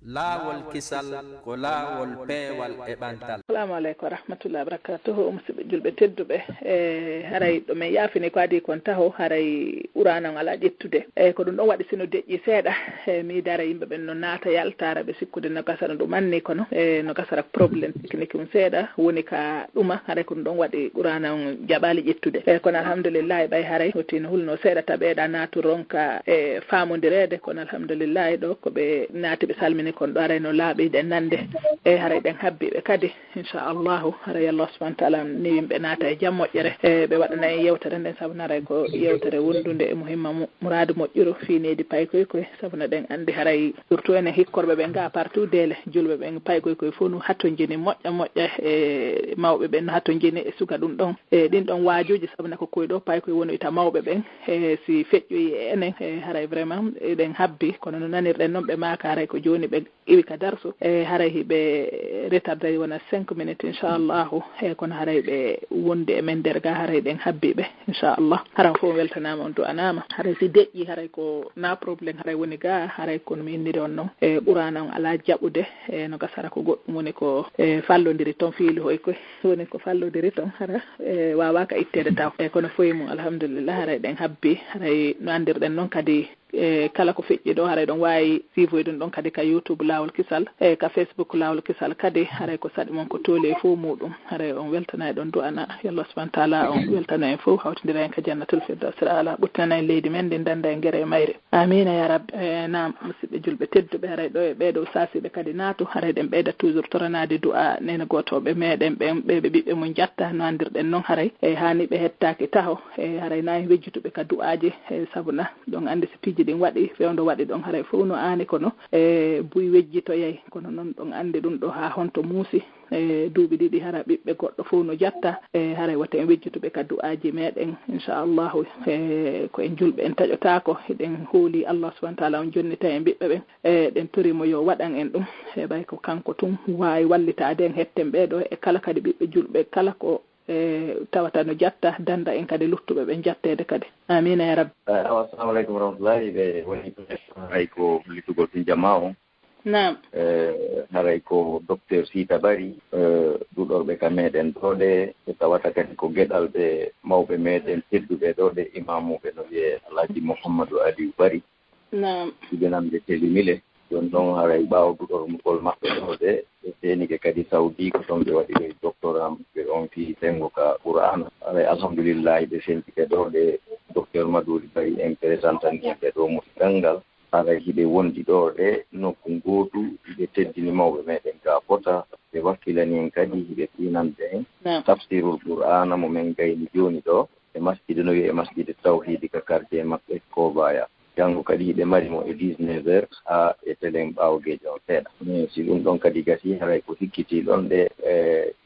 laawol kisal ko laawol peewal e ɓantal. Assalamu aleykum wa rahmatullahi wa barakatuhu. Musidɓe julɓe tedduɓe, haray ɗo min yaafini ko adi kon taho haray ɓuranon ala ƴettude ko ɗum ɗon waɗi sino deƴƴi seeɗa mi dara yimɓe ɓen no naata yaltara ɓe sikkude no gasara ɗum anni kono no gasara probléme technique mum seeɗa woni ka ɗuma haray ko ɗum ɗon waɗi ɓuranon jaɓali ƴettude kono alhamdulillahi ɓay haray hotino hulno seeɗa taɓeɗa naatu ronka famodirede kono alhamdulillahi ɗo koɓe naati ɓe salmini kon ɗo haray no laaɓi ɗen nande haray ɗen habbiɓe kadi inchallahu haray Allah subhanahu wa ta'ala ni yimɓe naata e jam moƴƴere ɓe waɗana en yewtere nden sabu naray ko yewtere wondude e muhimma muradu moƴƴuru fiinedi paykoykoye sabu no ɗen andi haray surtout enen hikkorɓe ɓen ga partout dele julɓe ɓen paykoykoye fof no hatto jini moƴƴa e mawɓe ɓen no hatto jini e suka ɗum ɗon e ɗin ɗon waajuji sabu na ko koye ɗo paykoye woni ita mawɓe ɓen si feƴƴoyi e enen haray vraiment eɗen habbi kono no nanirɗen noon ɓe maaka haray ko joni ɓe iwi ka darso haray hiɓe retardari wona 5 minutes inchallahu kono haray ɓe wondi e men nder ga haray ɗen habbiɓe inchallah haran fof weltanama on du'anama haray si deƴƴi haray ko na probléme haray woni ga haray kono mi inniri on noon ɓurana on ala jaɓude no gasara ko goɗɗum woni ko fallodiri toon fiili hoy koye woni ko fallodiri toon hara wawaka ittede taw kono foyi mum alhamdulillah haray ɗen habbi haray no andirɗen noon kadi kala ko feƴƴi ɗo haray ɗon wawi suivre ɗum ɗon kadi ka YouTube Laawol Kisal ka Facebook Laawol Kisal kadi haray ko saɗi mon ko tooli e fof muɗum haray on weltana e ɗon du'ana yallah subhanahu wa ta'ala on weltana en fof hawtidira en ka jannatul firdaus ala ɓuttinana en leydi men ndi danda en guere e mayre amina ya rabbi nam musidɓe julɓe tedduɓe haray ɗo e ɓeɗo sasiɓe kadi naatu haray ɗen ɓeyda toujours toranade du'a nene gotoɓe meɗen ɓen ɓeɓe ɓiɓɓe mum jatta no andirɗen noon haray hani ɓe hettaki taho haray nayi wejjutuɓe ka du'aji sabuna ɗon andi so piji ɗin waɗi fewndo waɗi ɗon haray fof no aani kono buy wejjitoyay kono noon ɗon andi ɗum ɗo ha honto muusi duuɓi ɗiɗi hara ɓiɓɓe goɗɗo fof no jatta haray wata en wejjutuɓe ka du'aji meɗen inchallahu ko en julɓe en taƴotako eɗen hooli Allah subhanahu wa ta'ala on jonnita en ɓiɓɓe ɓen ɗen torimo yo waɗan en ɗum ɓay ko kanko tun wawi wallitade en hetten ɓeɗo e kala kadi ɓiɓɓe julɓe kala ko tawata no jatta danda en kadi luttuɓe ɓe jattede kadi amina ya rabbi. Assalamu aleykum warahmatullahi ɓe woni haray ko littugol tun jama o nam haray ko docteur Sita Bari ɗuɗorɓe ka meɗen ɗoɗe e tawata kadi ko gueɗal ɓe mawɓe meɗen tedduɓe ɗoɗe imamuɓe no wiye Alhaji Mouhammadou Aliou Bari nam ɗiɓenamde telimile joni ɗon haray ɓaawa ɗuɗormugol maɓɓe ɗoɗe ɓe senike kadi Saudi ko toon ɓe waɗi ɓe doctorat ɓe on fi sengo ka Qur'ana haray alhamdoulillahi ɓe sentike ɗoɗe docteur Madouri Bari en présentan yimɓe ɗo musigal ngal haray hiɓe wondi ɗo ɗe nokku gootu hiɓe teddini mawɓe meɗen ga fota ɓe wakkilani en kadi hiɓe finande en tafsirul Qur'ana mo men gayni joni ɗo e masjide no wiye masjide tawhidi ka quartier maɓɓe Kobaya janngo kadi hiɓe mari mo e 19 heures ha e telen ɓawgeje on seeɗa si ɗum ɗon kadi gasi haray ko hikkiti ɗon ɗe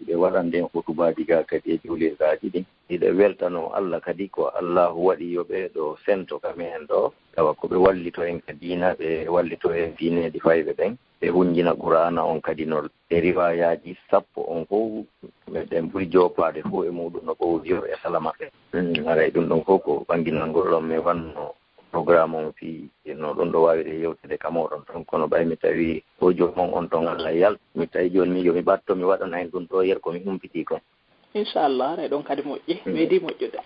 hiɓe waɗanden hotubaji ga kadi e julirgaji ɗin hiɗe weltano Allah kadi ko Allahu waɗi yo ɓeɗo sento kamen ɗo tawa koɓe wallito en ka diina ɓe wallito en diineji fayɓe ɓen ɓe hunjina Qur'ana on kadi no e riwayaji 10 on fof meɗen ɓuri jopade fof e muɗum no ɓowdiyo e sala maɓɓe haray ɗum ɗon fof ko ɓanginalngol ɗon mi wanno programme on fi no ɗon ɗo wawi de yewtede ka moɗon ton kono ɓay mi tawi o jomon on ton Allah yal mi tawi joni mi yomi ɓatto mi waɗana hen ɗum ɗo yer komi humpiti kon inchallah aray ɗon kadi moƴƴi meeɗi moƴƴude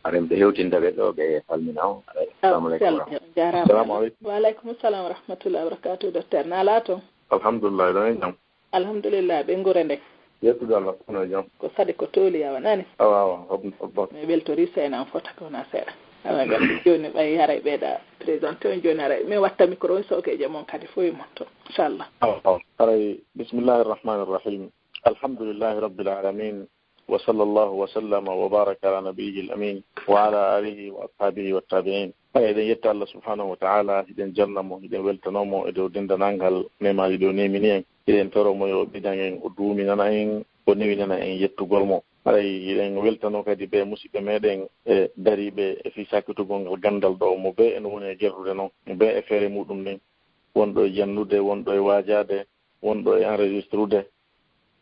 aren ɓe hewtintaɓe ɗo ɓe salmina o assalamu aleykum jarama waaleykum salam wa rahmatullahi wa barakatuh docteur nala toon alhamdulillah ɗon e jam alhamdulillah ɓe guure ndek yettude Allah kono e jam ko saɗi ko tooli yawa nani awa hobbo mi weltori sena an fota kowona seeɗa awa gandi joni ɓay haray ɓeeɗa présenté on joni haray mi watta micro on sowkeje moon kadi foye mon to inchallah haray bismillahi irrahmani irrahim alhamdulillahi rabbil alamin wa sallallahu wa sallama wa baraka ala nabiyyi al-amin wa ala alihi wa ashabihi wa tabi'in eɗen yetta Allah subhanahu wa ta'ala hiɗen jarnamo hiɗen weltanomo e dow dendanalngal nemaji ɗo nemini en hiɗen toromo yo ɓidan en o duuminana en o newinana en yettugol mo haray hiɗen weltano kadi ɓe musidɓe meɗen e dariɓe e fi sakkitugol ngal gandal ɗo mo be ene woni e jerrude noon mo be e feere muɗum nden wonɗo e jannude wonɗo e wajade wonɗo e enregistrude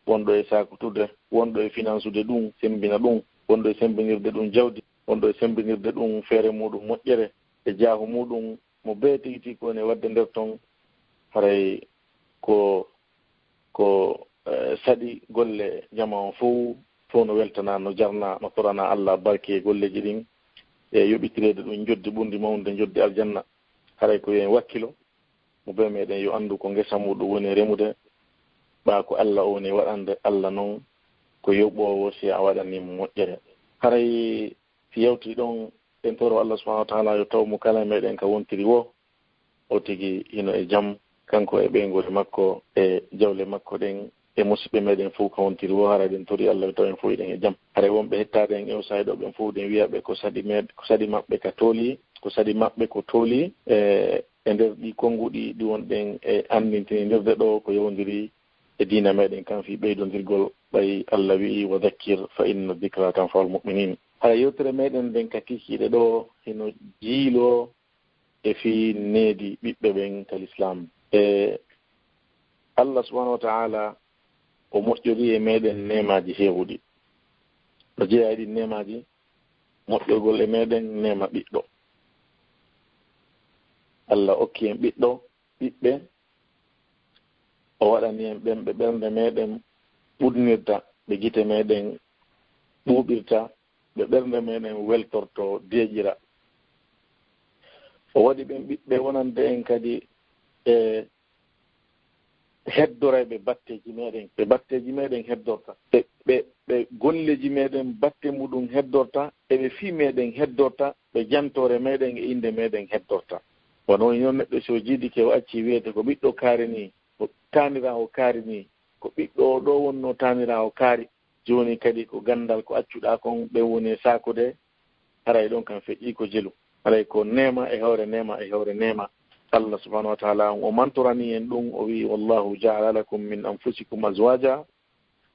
wonɗo e sakutude wonɗo e financude ɗum sembina ɗum wonɗo e sembinirde ɗum jawdi wonɗo e sembinirde ɗum feere muɗum moƴƴere e jaahu muɗum mo be tigi tigi ko ene wadde nder toon haray ko sadi golle jama on fof no weltana no jarna no torana Allah barke golleji ɗin e yoɓitirede ɗum joddi ɓundi mawde joddi aljanna haray ko yen wakkilo mo be meɗen yo andu ko ngesa muɗum woni remude ɓa ko Allah o woni waɗande Allah noon ko yoɓɓowo si a waɗanimo moƴƴere haray si yewti ɗon en toro Allah subhanahu wa ta'ala yo taw mo kala meɗen ka wontiri wo o tigi hino e jaam kanko e ɓeygol makko e jawle makko ɗen e musidɓe meɗen fof ka wontiri wo hara ɗen tori Allah taw en fof eɗen e jaam haray wonɓe hettade en ewsayi ɗo ɓen fof ɗen wiyaɓe ko sadi maɓɓe ka tooli ko sadi maɓɓe ko tooli e nder ɗi konnguɗi ɗi wonɗen e andintinirde ɗo ko yewdiri e diina meɗen kan fi ɓeydodirgol ɓay Allah wi'i wa dhakkir fa inna dhikra tanfa'ul mu'minin hara yewtere meɗen nden ka kikiɗe ɗo hino jiilo e fi needi ɓiɓɓe ɓen kal islam e Allah subhanahu wa ta'ala o moƴƴori e meɗen nemaji heewuɗi ɗo jeeya ɗi nemaji moƴƴogol e meɗen nema ɓiɗɗo Allah okki en ɓiɓɓe o waɗani en ɓen ɓe ɓernde meɗen ɓurnirta ɓe gite meɗen ɓuuɓirta ɓe ɓernde meɗen weltorto deeƴira o waɗi ɓen ɓiɓɓe wonande en kadi e heddoreɓe batteji meɗen ɓe batteji meɗen heddorta ɓe golleji meɗen batte muɗum heddorta eɓe fi meɗen heddorta ɓe jantore meɗen e inde meɗen heddorta wono yon neɗɗo so jiidike o acci wiyete ko ɓiɗɗo kaari ni ko tanirawo kaari ni ko ɓiɗɗo ɗo wonno tanirawo kaari joni kadi ko gandal ko accuɗa kon ɓe woni sakude haray ɗon kam feƴƴi ko jelu haray ko nema e hawre nema Allah subhanahu wa ta'ala o mantorani en ɗum o wi wallahu ja'ala lakum min anfusikum azwaja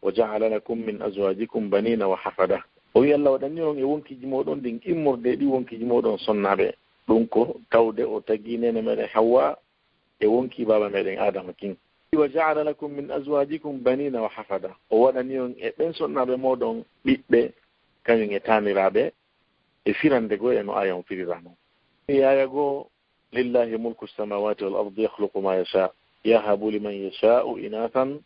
wa ja'ala lakum min azwajikum banina wa hafada o wi Allah waɗani on e wonkiji moɗon ɗin immorde ɗi wonkiji moɗon sonnaɓe ɗum ko tawde o tagi nene meɗen Hawwa e wonki baba meɗen Adama kin wa ja'ala lakum min azwajikum banina wa hafada o waɗani on e ɓen sonnaɓe moɗon ɓiɓɓe kañum e taniraɓe e firande go e no aya on firirano aya go lillahi mulku samawati wal ardi yakhluqu ma yasha yahabu liman yasha'u inathan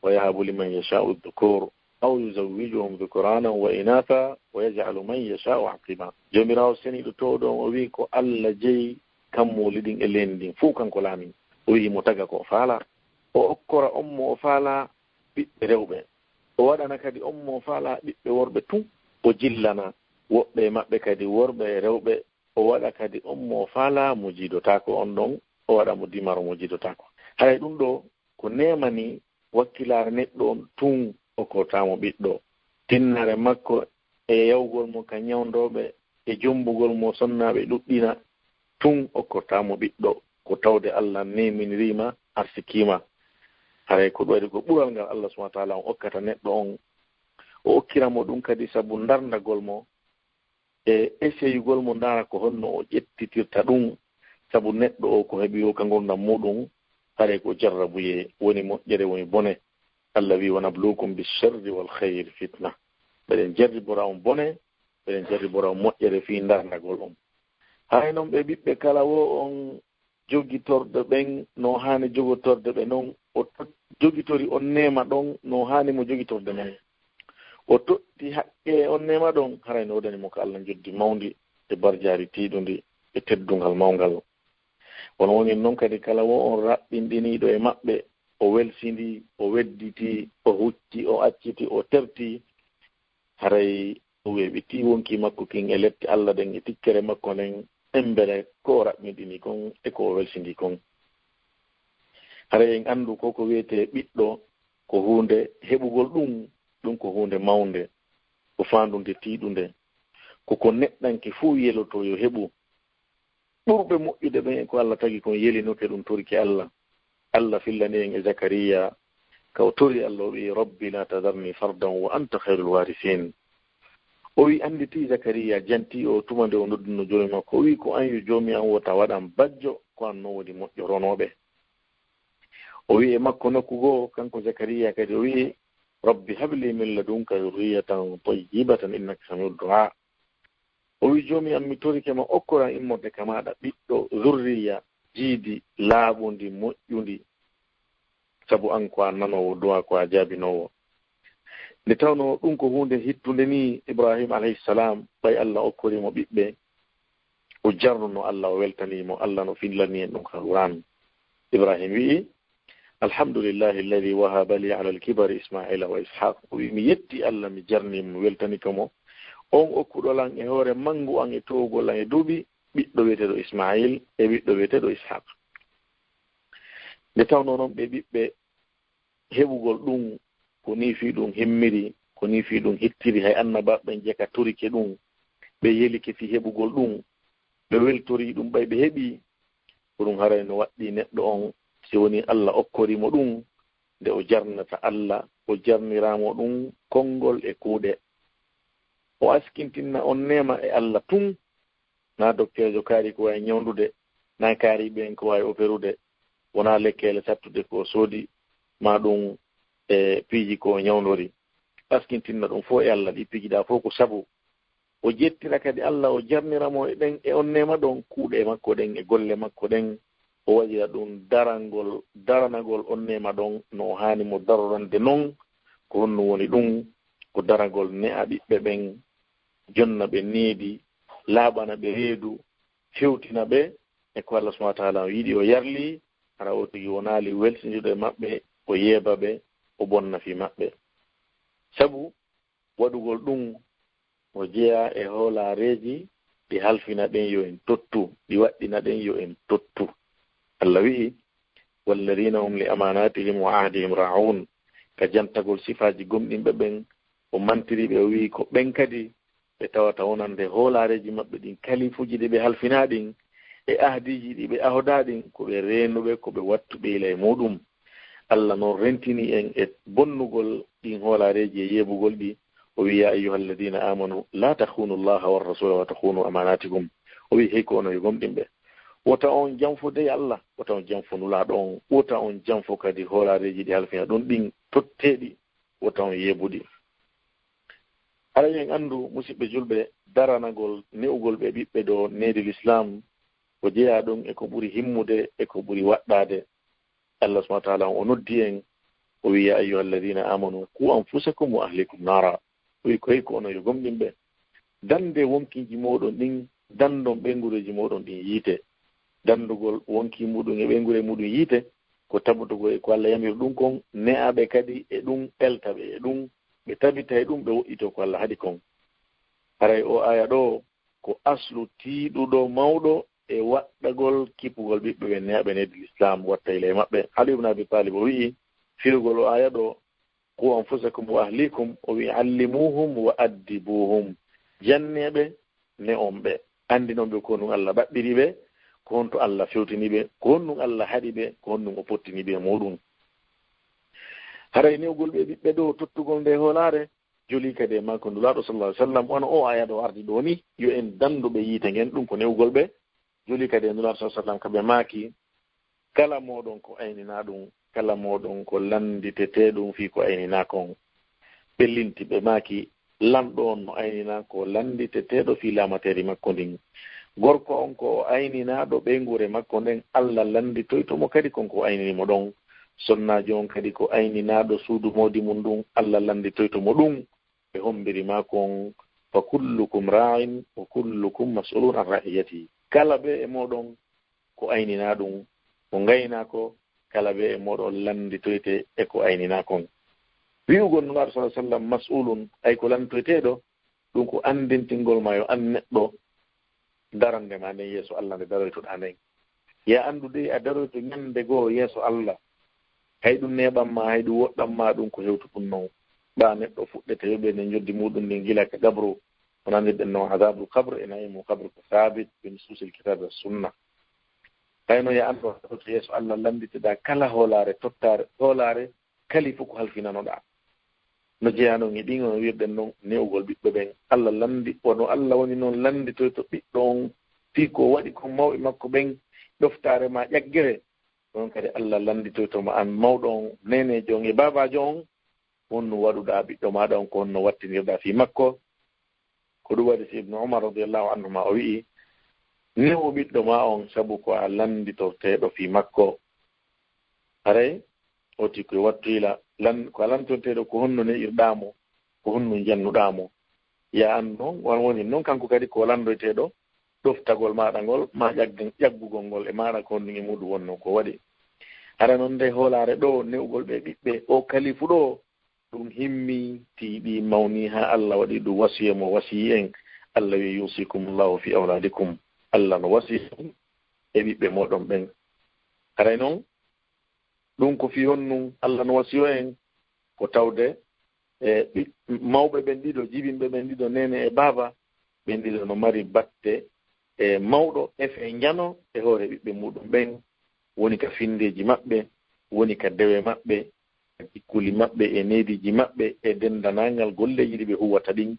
wa yahabu liman yasha'u dhukur aw yuzawwijuhum dhukuranan wa inatha wa yaj'alu man yasha'u aqima jomirawo seniɗo to ɗon o wi ko Allah jeyi kammoli ɗin e leni ɗin fuu kanko laami o wi mo taga ko faala o okkora on mo o faala ɓiɓɓe rewɓe o waɗana kadi on mo faala ɓiɓɓe worɓe tun o jillana woɓɓe maɓɓe kadi worɓe e rewɓe o waɗa kadi on mo faala mo jiidotako on ɗon o waɗa mo dimaro mo jiidotako haray ɗum ɗo ko nemani wakkilare neɗɗo on tun o kotamo ɓiɗɗo tinnare makko e yawgol mo ka ñawdoɓe e jombugol mo sonnaɓe ɗuɗɗina tun o kotamo ɓiɗɗo ko tawde Allah neminirima arsikima haray ko ɗo waɗi ko ɓural ngal Allah subhanahu wa ta'ala on okkata neɗɗo on o okkiramo ɗum kadi sabu darndagol mo e essayugol mo ndara ko honno o ƴettitirta ɗum sabu neɗɗo o ko heeɓi o ka gurdam muɗum haray ko jarrabuye woni moƴƴere woni bone Allah wi wanabluukum bisharri wal khayri fitna ɓeɗen jarribora on bone ɓeɗen jarribora on moƴƴere fi darndagol on hay noon ɓe ɓiɓɓe kala wo on jogitorɗo ɓen no hani jogotorde ɓe noon o jogitori on nema ɗon no hani mo jogitorde men o totti haqqe on nema ɗon haray no waɗanimo ko Allah joddi mawdi e barjari tiiɗundi e teddungal mawgal wono woni noon kadi kala wo on raɓɓinɗiniɗo e maɓɓe o welsindi o wedditi o hucci o acciti o terti haray o weɓiti wonki makko kin e lette Allah ɗen e tikkere makko nden embere ko o raɓɓinɗini kon e ko o welsindi kon haray en andu koko wiyete ɓiɗɗo ko hunde heɓugol ɗum ko hunde mawnde ko fandunde tiiɗunde koko neɗɗanke fuu yeloto yo heɓu ɓurɓe moƴƴude ɓen ko Allah tagi kon yelinoke ɗum torki Allah fillani en e Zakariya ka o tori Allah o wi rabbi la tadarni fardan wa anta khairul warisin o wi anditi Zakariya janti o tumande o nodduno joomi makko o wi ko an yo joomi an wota waɗan bajjo ko an no woni moƴƴoronoɓe o wi e makko nokku goo kanko Zakariya kadi o wi rabbi habli min ladunka dhurriyatan tayyibatan innaka sami'ud du'a o wi joomi am mi torike ma okkoran immorde ka maɗa ɓiɗɗo zurriya jiidi laaɓundi moƴƴundi sabu an ko a nanowo duwa ko a jaabinowo nde tawno ɗum ko hunde hittunde ni ibrahima alayhisalam ɓay allah okkorimo ɓiɓɓe o jarnuno allah o weltanimo allah no fillani en ɗum haruran ibrahima wi'i alhamdulillahi alladi wahaba li ala alkibari ismaila wa ishaq o wi mi yetti allah mi jarnimo mi weltanikomo on okkuɗolan e hoore mangu an e towgol an e duuɓi ɓiɗɗo wiyeteɗo ismail e ɓiɗɗo wiyeteɗo ishaq nde tawno noon ɓe ɓiɓɓe heɓugol ɗum ko ni fi ɗum himmiri ko ni fi ɗum hittiri hay annabaɓe jeka turike ɗum ɓe yelike fi heɓugol ɗum ɓe weltori ɗum ɓay ɓe heɓi ko ɗum haray no waɗɗi neɗɗo on si woni allah okkorimo ɗum nde o jarnata allah o jarniramo ɗum konngol e kuuɗe o askintinna on nema e allah tun na docteurjo kaari ko wawi ñawdude na kaariɓe en ko wawi opérude wona lekkele sattude ko soodi ma ɗum e piiji ko ñawdori askintinna ɗum fof e allah ɗi piijiɗa fof ko sabu o jettira kadi allah o jarniramo e ɗen e on nema ɗon kuuɗe makko ɗen e golle makko ɗen o waɗira ɗum daranagol on nema ɗon no hani mo darorande noon ko honno woni ɗum ko daragol ne'a ɓiɓɓe ɓen jonna ɓe needi laaɓana ɓe reedu fewtina ɓe e ko allah subahana taala o yiɗi o yarli hara o tigi wonaali welsindiɗo e maɓɓe o yeeba ɓe o bonna fi maɓɓe sabu waɗugol ɗum o jeeya e hoolaareeji ɗi halfina ɗen yo en tottu ɗi waɗɗina ɗen yo en tottu allah wi'i walladina hum li amanatihim wa ahdihim ra'un ka jantagol sifaaji gomɗinɓe ɓen o mantiriɓe o wii ko ɓen kadi ɓe tawata wonande hoolaareeji maɓɓe ɗin kalifuji ɗi ɓe halfinaa ɗin e ahdiji ɗi ɓe ahodaa ɗin ko ɓe reenuɓe ko ɓe wattuɓe ila e muɗum allah noon rentini en e bonnugol ɗin hoolaareeji e yeɓugol ɗi o wi ya ayuha alladina amanu la tahunu llaha warrasula wa tahunu amanatikum o wi hey ko ono e gomɗinɓe wota on janfo dey allah wota on janfo nulaaɗo on wota on janfo kadi hoolaareeji ɗi halfina ɗum ɗin totteeɗi wota on yeɓuɗi aɗa en anndu musidɓe julɓe daranagol ne'ugol ɓe ɓiɓɓe ɗo needi l'islam ko jeeya ɗum e ko ɓuri himmude e ko ɓuri waɗɗaade allah subahana taala o noddi en o wi ya ayuha alladina amanu ku anfusakum wa ahlikum nara o wi ko hey ko ono yo gomɗinɓe dande wonkiji moɗon ɗin dandon ɓengureji moɗon ɗin yiite dandugol wonki muɗum e ɓengure muɗum yiite ko tabutugol e ko allah yamir ɗum kon ne'aɓe kadi e ɗum eltaɓe e ɗum ɓe tabita e ɗum ɓe woɗɗito ko allah haɗi kon haray o aya ɗo ko aslu tiiɗuɗo mawɗo e waɗɗagol kippugol ɓiɓɓe ɓe ne'aɓe neddi l'islam watta ile maɓɓe ali ibn abi talib o wi'i firgol o aya ɗo qu anfusakum wa ahlikum o wi allimuhum wa addibuhum janneɓe ne on ɓe andinoɓe ko honɗum allah ɓaɗɗiri ɓe ko honto allah fewtini ɓe ko honɗum allah haɗi ɓe ko honɗum o pottini ɓe muɗum haray newgol ɓe ɓiɓɓe ɗo tottugol nde hoolare joli kadi e makko ndulaɗo sallah alih sallam on o aya ɗo ardi ɗo ni yo en danduɓe yiite ngen ɗum ko newgol ɓe joli kadi e ndulaɗo sallah sallam kaɓe maaki kala moɗon ko aynina ɗum kala moɗon ko landitete ɗum fi ko aynina kon ɓellinti ɓe maaki lamɗo on no aynina ko landiteteɗo fi lamateri makko ndin gorko on ko ayninaɗo ɓeygure makko nden allah landitoytomo kadi konko ayninimo ɗon sonnaji on kadi ko ayninaɗo suudu modi mum ɗum allah landitoytomo ɗum ɓe hombiri makon fa kullukum ra'in wa kullukum mas'ulun an ra'iyati kala ɓe e moɗon ko aynina ɗum ko gaynako kala ɓe e moɗon landitoyte e ko aynina kon wi'ugol nulaɗo sa sallam mas'ulun ay ko landitoyteɗo ɗum ko andintingol ma yo an neɗɗo darande ma nden yeeso allah nde daroytoɗa nden ya andude a daroyto ñande goo yeeso allah hay ɗum neɓanma hay ɗum woɗɗanma ɗum ko hewtu ɗum noon ɓa neɗɗo fuɗɗete yoɓe nde joddi muɗum ndin gila ka gabru onandirɗen noon adabul kabre e nayimu kabre ko sabit bin suusil kitabe sunna hayno ya andu to yeeso allah landiteɗa kala hoolare tottare hoolare kali fof ko halfinanoɗa no jeyano e ɗin ono wirɗen noon newgol ɓiɓɓe ɓen allah landi ono allah woni noon landitoyto ɓiɗɗo on fi ko waɗi ko mawɓe makko ɓen ɗoftare ma ƴaggere ɗon kadi allah landitoytoma an mawɗo on nenejo on e babajo on honno waɗuɗa ɓiɗɗo maɗa on ko honno wattinirɗa fi makko ko ɗum waɗi si ibnu umar radiallahu anhuma o wi'i newo ɓiɗɗo ma on sabu ko a landitorteɗo fi makko haray oti ko wattila lan ko alantonteɗo ko honno ne irɗamo ko honno jannuɗamo ya an noon woni noon kanko kadi ko landoyteɗo ɗoftagol maɗa ngol ma ƴaggugol ngol e maɗa ko honno e muɗum wonno ko waɗi hara noon nde hoolare ɗo newgol ɓe ɓiɓɓe o kalifu ɗo ɗum himmi tiiɗi mawni ha Allah waɗi ɗum wasiya mo wasiyi en Allah wi yusikumullahu fi awladikum Allah no wasiya e ɓiɓɓe moɗon ɓen haray noon ɗum ko fi honnum Allah no wasiyo en ko tawde e mawɓe ɓen ɗiɗo jibinɓe ɓen ɗiɗo nene e baaba ɓen ɗiɗo no mari batte e mawɗo efe jano e hoore ɓiɓɓe muɗum ɓen woni ka findeji maɓɓe woni ka dewe maɓɓe jikkuli maɓɓe e neediji maɓɓe e dendanangal golleji ɗi ɓe huwata ɗin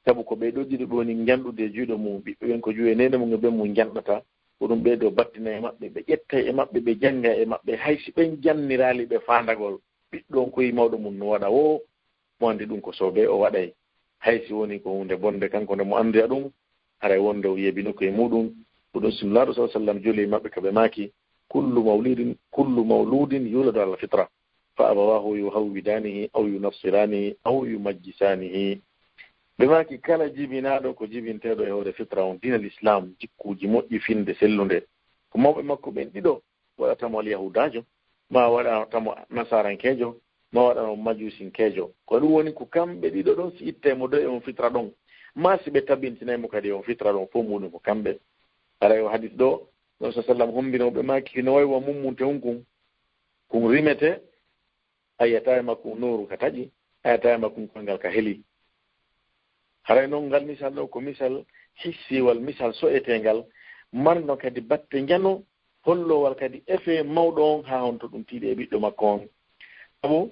sabu ko ɓeɗo ɗiɗo ɓe woni janɗude e juuɗe mum ɓiɓɓe ɓen ko juuɗe nene mum e ɓen mum janɗata ko ɗum ɓeɗo battina e maɓɓe ɓe ƴetta e maɓɓe ɓe janga e maɓɓe haysi ɓen jannirali ɓe fandagol ɓiɗɗon koye mawɗo mum no waɗa o mo andi ɗum ko sobe o waɗay haysi woni ko hunde bonde kanko nde mo andira ɗum haray wonde o yebino koye muɗum ko ɗum sunnaɗo sa sallam joli maɓɓe kaɓe maaki kullu mawludin yuladu ala fitra fa abawahu yuhawwidanihi aw yunassiranihi aw yumajjisanihi ɓe maaki kala jibinaɗo ko jibinteɗo e hoore fitra on dina l'islam jikkuji moƴƴi finde sellunde ko mawɓe makko ɓen ɗiɗo waɗatamo alyahudajo ma waɗatamo nasarankejo ma waɗano majusinkejo ko ɗum woni ko kamɓe ɗiɗo ɗon si ittemo do e on fitra ɗon ma si ɓe tabintinaymo kadi on fitra ɗon fof muɗum ko kamɓe aray o hadis ɗo non sa sallam hombinoɓe maki no wawi wa mummunte hunkum kum rimete ayata e makkum noru ka taƴi ayata e makkum koyngal ka heeli haray noon ngal misal ɗo ko misal hissiwal misal so'etengal marno kadi batte jano hollowal kadi efe mawɗo on ha honto ɗum tiiɗi e ɓiɗɗo makko on sabu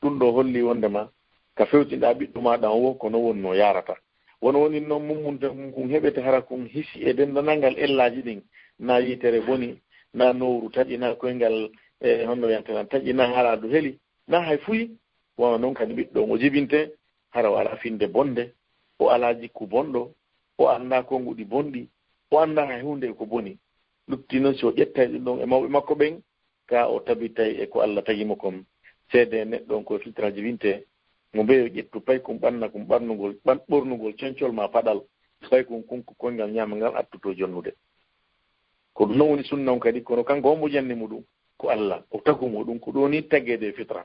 ɗum ɗo holli wondema ka fewtinɗa ɓiɗɗo maɗa o kono wonno yarata wono woni noon mummunte kum heɓete hara kum hissi e dendanalngal ellaji ɗin na yitere boni na nowru taƴi na koyngal e honno yantenan taƴi na haɗadu heeli na hay fuyi wona noon kadi ɓiɗɗo o jibinte hara o ala finde bonde o ala jikku bonɗo o anda konguɗi bonɗi o anda hay hunde ko boni lutti noon si o ƴettay ɗum ɗon e mawɓe makko ɓen ka o tabitay e ko Allah tagimo kon seede neɗɗon koye filtra jibinte mo mbeyo ƴettu pay kum ɓanna kum ɓornugol cencol ma paɗal pay kum kunko koyngal ñama ngal attuto jonnude ko ɗum noon woni sunna on kadi kono kanko hombo janni muɗum ko Allah o tagu muɗum ko ɗo ni taggede fitra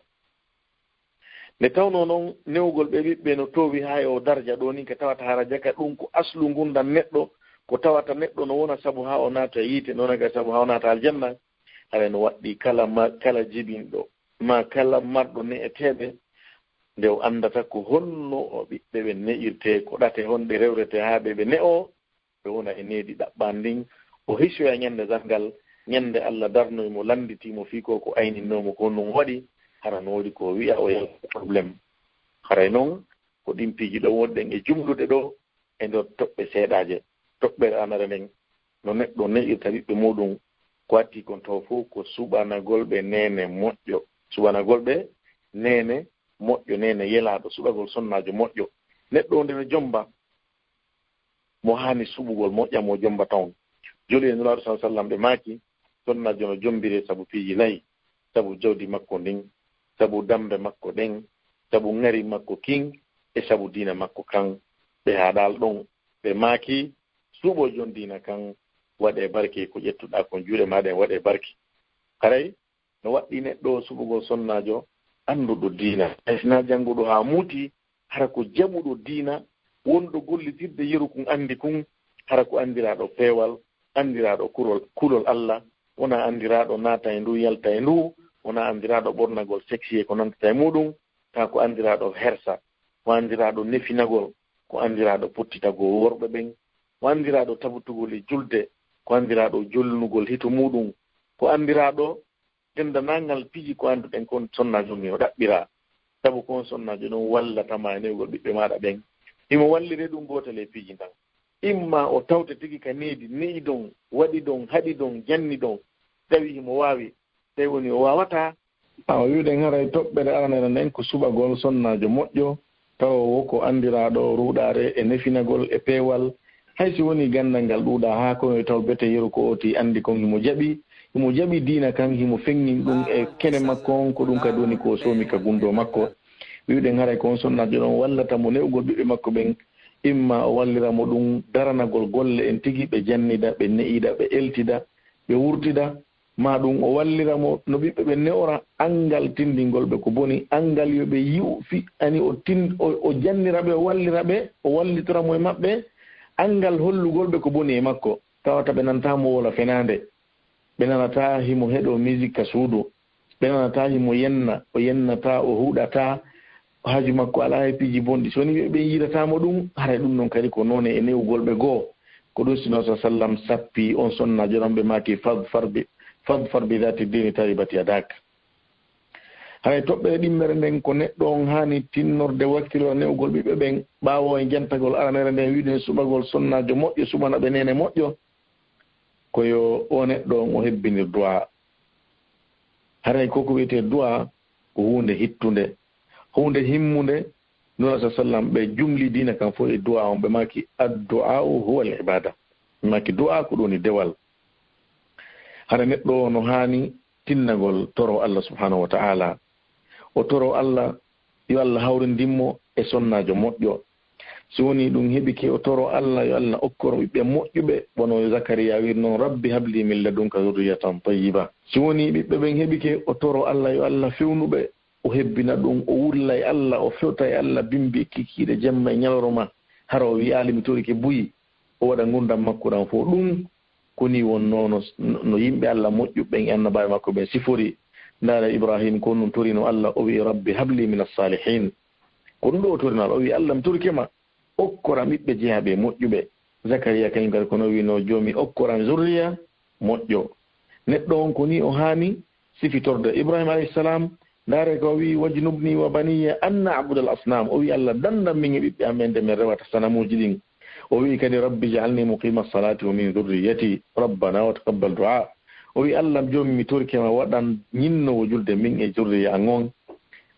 nde tawno noon newgol ɓe ɓiɓɓe no towi ha o darja ɗo ni ko tawata hara jaka ɗum ko aslu ngundan neɗɗo ko tawata neɗɗo no wona sabu ha o naata yiite nonaga sabu ha o naata aljanna hara no waɗɗi kala jibinɗo ma kala marɗo ne'eteɓe nde o andata ko honno o ɓiɓɓe ɓe ne'irte ko ɗate honde rewrete ha ɓe ne'o ɓe wona e needi ɗaɓɓan ndin o hisoya ñande zangal ñande Allah darnoymo landitimo fii ko ayninnomo ko non waɗi hara no woodi ko wi'a o yalta probléme haray noon ko ɗimpiji ɗo wonɗen e jumlude ɗo e nder toɓɓe seeɗaje toɓɓere anare nden no neɗɗo ne'irta ɓiɓɓe muɗum ko watti kon taw fof ko suɓanagol ɓe nene moƴƴo suɓanagol ɓe nene moƴƴo nene yelaɗo suɓagol sonnajo moƴƴo neɗɗo nde no jomba mo hani suɓugol moƴƴa mo jomba tawn joli e nulaɗo sa sallam ɓe maaki sonnajo no jombire sabu piiji nayi sabu jawdi makko ndin sabu dambe makko ɗen sabu ŋari makko king e sabu diina makko kan ɓe haɗal ɗon ɓe maaki suuɓo jon diina kan waɗe barke ko ƴettuɗa kon juuɗe maɗen waɗe barke haray no waɗɗi neɗɗo suɓugol sonnajo annduɗo diina sina jannguɗo ha muuti hara ko jaɓuɗo diina wonɗo gollitirde yeru kun andi kun hara ko andiraɗo peewal andiraɗo kulol Allah wona andiraɗo naata e ndu yalta e ndu wona andiraɗo ɓornagol sexy e ko nantata e muɗum ta ko andiraɗo hersa ko andiraɗo nefinagol ko andiraɗo pottitagol worɓe ɓen ko andiraɗo tabutugol e julde ko andiraɗo jolnugol hito muɗum ko andiraɗo dendanangal piji ko anduɗen kon sonnajo ni o ɗaɓɓira sabu kon sonnajo ɗon wallatama e newgol ɓiɓɓe maɗa ɓen imo wallire ɗum gotel e piji tan imma o tawte tigi ka needi neyi ɗon waɗi ɗon haɗi ɗon janni ɗon tawi himo wawi tawi woni o wawata o wiɗen haray toɓɓere aranere nden ko suɓagol sonnajo moƴƴo tawa wo ko andiraɗo ruɗare e nefinagol e peewal haysi woni gandal ngal ɗuuɗa ha kono taw bete yeru ko oti andi kon himo jaɓi himo jaɓi dina kan himo fengnin ɗum e kene makko on ko ɗum kadi woni ko somi ka gundo makko wiwɗen haray ko on sonnajo ɗon wallata mo newgol ɓiɓɓe makko ɓen imma o walliramo ɗum daranagol golle en tigi ɓe jannida ɓe ne'ida ɓe eltida ɓe wurtida ma ɗum o walliramo no ɓiɓɓe ɓe ne'ora angal tindingol ɓe ko boni angal yoɓe yi'u fi ani o jannira ɓe o wallira ɓe o wallitoramo e maɓɓe angal hollugol ɓe ko boni e makko tawata ɓe nanatamo wola fenande ɓe nanata himo heɗo musique ka suudu ɓe nanata himo yenna o yennata o huɗata haaju makko ala e piiji bonɗi so ni ɓe yiratamo ɗum haray ɗum noon kadi ko noone e newgol ɓe goo ko ɗum sino sa sallam sappi on sonnajo ɗon ɓe maki fadfar bi dhati dini taribati yadak haray toɓɓere ɗimmere nden ko neɗɗo on hani tinnorde wakkilo newgol ɓiɓɓe ɓen ɓaawo e jantagol aranere nden wiɗen suɓagol sonnajo moƴƴo suɓana ɓe nene moƴƴo koyo o neɗɗo on o hebbinir du'a haray koko wiyete du'a ko hunde hittunde hunde himmunde nura sa sallam ɓe jumli dina kan fof e du'a on ɓe maki addu'a huwa al ibada ɓe maki du'a ko ɗoni dewal hara neɗɗo no hani tinnagol toro Allah subhanahu wa ta'ala o toro Allah yo Allah hawrindimmo e sonnajo moƴƴo so woni ɗum heɓike o toro Allah yo Allah okkoro ɓiɓɓe moƴƴuɓe wono Zakariya wi noon rabbi habli min ladunka zurriyatan tayyiba so woni ɓiɓɓe ɓen heɓike o toro Allah yo Allah fewnuɓe o hebbina ɗum o wulla e Allah o fewta e Allah bimbi kikiɗe jemma e ñaloroma hara o wi alimi torike buyi o waɗa gurdam makko ɗan fof ɗum koni wonno no yimɓe Allah moƴƴuɓen e annabaɓe makko ɓen sifori ndaara Ibrahim ko ɗum torino Allah o wi rabbi habli min as-salihin ko ɗum ɗo o torinal o wi Allah mi torikema okkoram ɓiɓɓe jeeyaɓe moƴƴuɓe Zakariya kañum kadi kono wino joomi okkoram zurriya moƴƴo neɗɗo on ko ni o haani sifitorde Ibrahima alayhissalam ndaare ko wi wajnubni wa baniya an na'buda al-asnam o wi Allah dandam min e ɓiɓɓe amen nde min rewata sanamuji ɗin o wi kadi rabbi ja'alni muqima as-salati wa min dhurriyyati rabbana wa taqabbal du'a o wi Allah joomi mi torikema waɗan ñinnowo julde min e zurriya ngon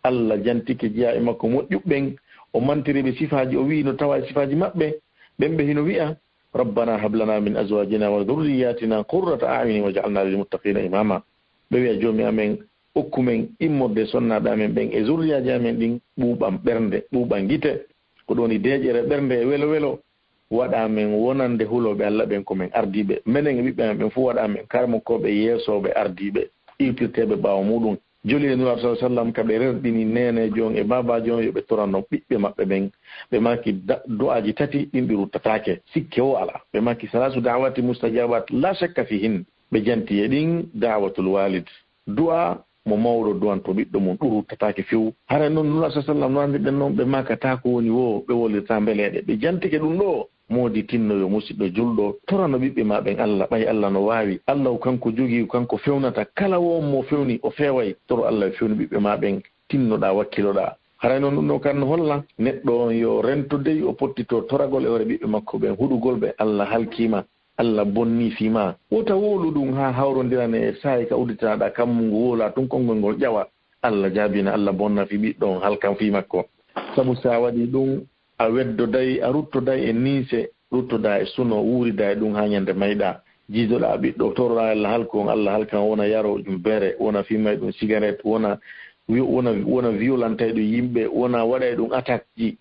Allah jantike jeeya e makko moƴƴuɓɓen o mantiriɓe sifaji o wi no tawa e sifaji maɓɓe ɓen ɓe hino wi'a rabbana hablana min azwajina wa dhurriyyatina qurrata a'yuni waj'alna lil muttaqina imama ɓe wi'a joomi amen okkumen immorde sonnaɓe amen ɓen e zurriyaji amen ɗin ɓuuɓam ɓernde ɓuuɓam gite ko ɗoni deeƴere ɓernde e welo welo waɗa men wonande huloɓe Allah ɓen komin ardiɓe minen e ɓiɓɓe amen ɓen fof waɗa men karmokoɓe yeesoɓe ardiɓe iwtirteɓe ɓaawo muɗum joli e nuraɓe sa sallam kaɓe rerɗini nenejo on e babajo on yoɓe toranno ɓiɓɓe maɓɓe ɓen ɓe maki du'aji tati ɗin ɗi ruttatake sikke o ala ɓe maki salasu da'wati mustajabat la shakka fihin ɓe janti e ɗin da'watul walid du'a mo mawɗo duwanto ɓiɗɗo mum ɗum ruttatake few hara noon nuraɓe sa sallam no andiɗen noon ɓe makata ko woni wo ɓe wollirta beleɗe ɓe jantike ɗum ɗo moodi tinnoyo musidɗo julɗo torano ɓiɓɓe ma ɓen Allah ɓay Allah no wawi Allah kanko jogii kanko fewnata kala won mo fewni o feway toro Allah fewni ɓiɓɓe ma ɓen tinnoɗa wakkiloɗa haray noon ɗum ɗo kan holla neɗɗo on yo rento dey o pottito toragol e hoore ɓiɓɓe makko ɓen huɗugol ɓe Allah halkima Allah bonni fima wota wolu ɗum ha hawrodirane e sayi ka udditanaɗa kammungu wola tun konngol ngol ƴawa Allah jaabina Allah bonna fi ɓiɗɗo on halkan fi makko sabu sa waɗi ɗum a weddoday a ruttoday e niise ruttoda e suno wuurida e ɗum ha ñande mayɗa jiidoɗa ɓiɗɗo toroɗa Allah halko on Allah halkan wona yaro ɗum bere wona fimay ɗum cigarette wona violenta ɗum yimɓe wona waɗa e ɗum attaque ji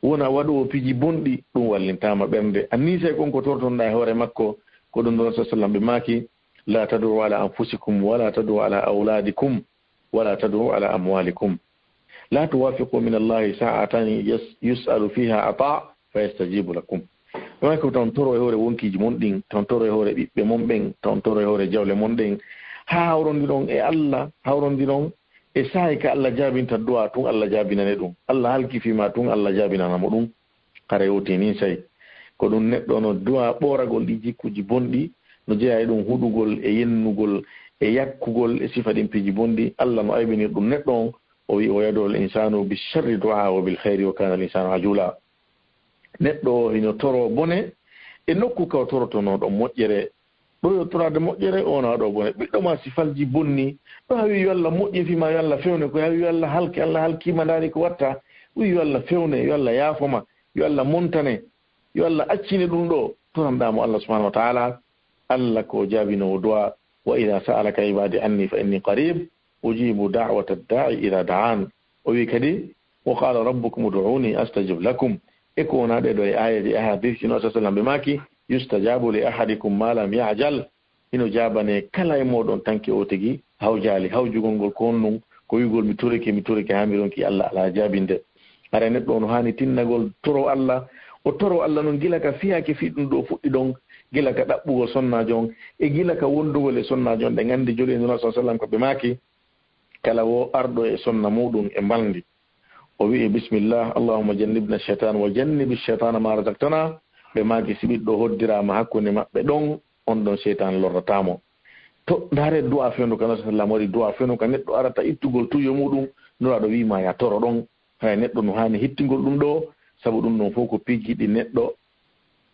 wona waɗowo piji bonɗi ɗum wallintama ɓernde a niise konko tortonɗa e hoore makko ko ɗum ɗon sa sallam ɓe maki la tadru ala anfusikum wala tadru ala auladikum wala tadru ala amwalikum la tuwafiqu min Allahi sa'atan yus'alu fiha ata fa yastajibu lakum wona ko tan toro e hoore wonkiji mon ɗin tan toro e hoore ɓiɓɓe mon ɓen tan toro e hoore jawle mon ɗen ha hawrondiron e Allah hawrondiron e sahi ka Allah jaabinta du'a tun Allah jaabinane ɗum Allah halkifima tun Allah jaabinanamo ɗum kara yewti ni say ko ɗum neɗɗo no du'a ɓoragol ɗi jikkuji bonɗi no jeeya e ɗum huɗugol e yennugol e yakkugol e sifa ɗin piji bonɗi Allah no aybinir ɗum neɗɗo on o wi o yadoo l insanu bicharri du'a wa bil hayri wa kana l insanu ajula neɗɗo hino toro bone e nokku ka o torotono ɗon moƴƴere ɓuri torade moƴƴere ona ɗo bone ɓiɗɗo ma sifalji bonni ɗo hawi yo Allah moƴƴinfima yo Allah fewne ko hawi yo Allah halki Allah halkima ndaari ko watta wi yo Allah fewne yo Allah yaafoma yo Allah montane yo Allah accine ɗum ɗo toranɗamo Allah subhanahu wa taala Allah ko jaabinowo du'a wa idha sa'alaka ibadi anni fa inni qarib ujibu da'wata ad-da'i idha da'an o wi kadi wa qala rabbukum ud'uni astajib lakum e ko wonade do e ayaji ahadith no sallallahu be maki yustajabu li ahadikum ma lam ya'jal ino jabane kala e modon tanki o tigi hawjali hawjugol gol ko non ko yugol mi turike hamironki Allah ala jabinde ara neddo no hani tinnagol toro Allah o toro Allah non gila ka fiyake fi dum do fuddi don gila ka dabbugol sonnajo on e gila ka wondugol e sonnajo on de gandi joli no sallallahu alaihi wasallam ko be maki kala wo ardo e sonna mudum e baldi o wi bismillah allahumma jannibna ash-shaytan wa jannibi ash-shaytana ma razaqtana be maki sibiddo hoddirama hakkunde mabbe don on don shaytan lorratamo to dare du'a fendu kana sallallahu alaihi du'a fendu kan neddo arata ittugol tuyo mudum no ado wi ma ya toro don hay neddo no hani hittingol dum do sabu dum non foko pigi di neddo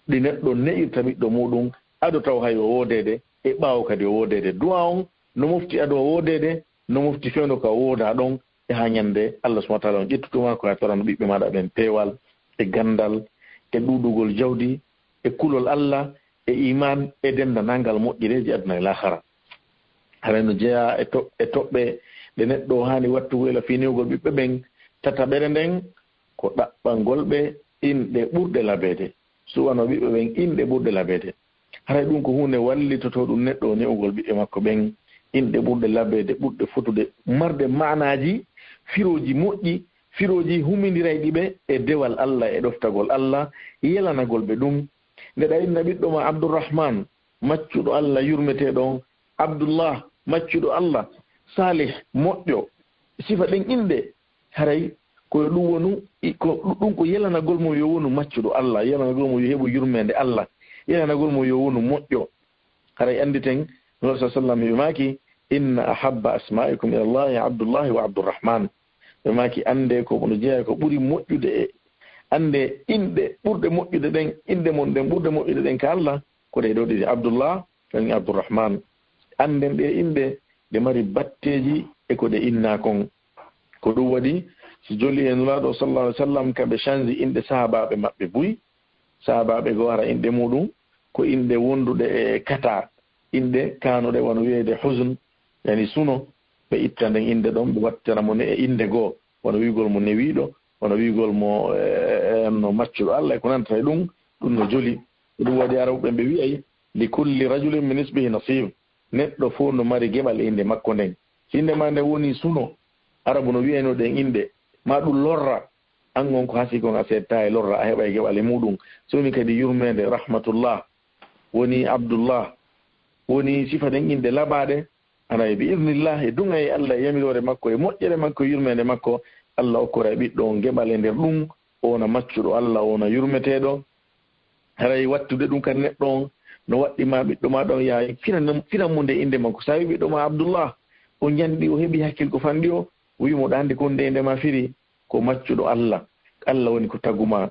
ne'irta ɓiɗɗo muɗum ado taw hay o wodede e ɓaawo kadi o wodede du'a on no mofti ado o wodede no mofti fewno ka woda ɗon e ha ñande Allah subhanahu wa ta'ala on ƴettutuma ko hatorano ɓiɓɓe maɗa ɓen pewal e gandal e ɗuɗugol jawdi e kulol Allah e iman e dendanangal moƴƴireji aduna e lahara hara no jeeya e toɓɓe ɗe neɗɗo hani wattugo ela finiwgol ɓiɓɓe ɓen tataɓere nden ko ɗaɓɓangol ɓe inɗe ɓurɗe labede suwano ɓiɓɓe ɓen inɗe ɓurɗe labede haray ɗum ko hunde wallitoto ɗum neɗɗo newugol ɓiɓɓe makko ɓen inɗe ɓurɗe labede ɓurɗe fotude marde manaji firoji moƴƴi firoji humidirayɗi ɓe e dewal Allah e ɗoftagol Allah yelanagol ɓe ɗum ndeɗa inna ɓiɗɗo ma Abdourahman maccuɗo Allah yurmeteɗon Abdullah maccuɗo Allah Salih moƴƴo sifa ɗen inɗe haray koye ɗum wonu ɗum ko yelanagol mo yo wonu maccuɗo Allah yelanagol mo yo heɓu yurmede Allah yelanagol mo yo wonu moƴƴo haray andi ten no sa sallam ɓe maki inna ahabba asma'ikum ila Allahi Abdullahi wa Abdourahman ɓe maki ande ko no jeeya ko ɓuri moƴƴude e ande inɗe ɓurɗe moƴƴude ɗen inde mon ɗen ɓurɗe moƴƴude ɗen ka Allah ko ɗe ɗo ɗiɗi Abdullah tan Abdourahman anden ɗe inɗe ɗe mari batteji e ko ɗe inna kon ko ɗum waɗi si jolli e nulaɗo sallallahu alaihi wasallam kamɓe change inɗe sahabaɓe maɓɓe buy sahabaɓe go ara inɗe muɗum ko inɗe wonduɗe e kata inɗe kanuɗe wono wiyede husn yani suno ɓe itta nden inde ɗon ɓe wattana mo ne e inde goo wono wigol mo newiɗo wono wigol mo no maccuɗo Allah e ko nantata e ɗum no joli ɗum waɗi arawɓe ɓe wiyay li kulli rajulin min isbihi nasib neɗɗo fof no mari geɓal inde makko nden inde ma nde woni suno arabu no wiyayno ɗen inde ma ɗum lorra an on ko hasi kon a setta e lorra a heɓa e geɓal e muɗum so woni kadi yurmede rahmatullah woni Abdullah woni sifa ɗen inde labaɗe ana bi idnillah e dunga e Allah e yamirore makko e moƴƴere makko yurmede makko Allah okkora e ɓiɗɗo on geɓal e nder ɗum ona maccuɗo Allah ona yurmeteɗo haray wattude ɗum kadi neɗɗo on no waɗɗima ɓiɗɗo ma ɗon yaa finan mo nde inde makko sa wi ɓiɗɗo ma Abdullah o ñanɗi o heɓi hakkil ko fanɗi o wimo ɗa andi kon nde indema firi ko maccuɗo Allah Allah woni ko taguma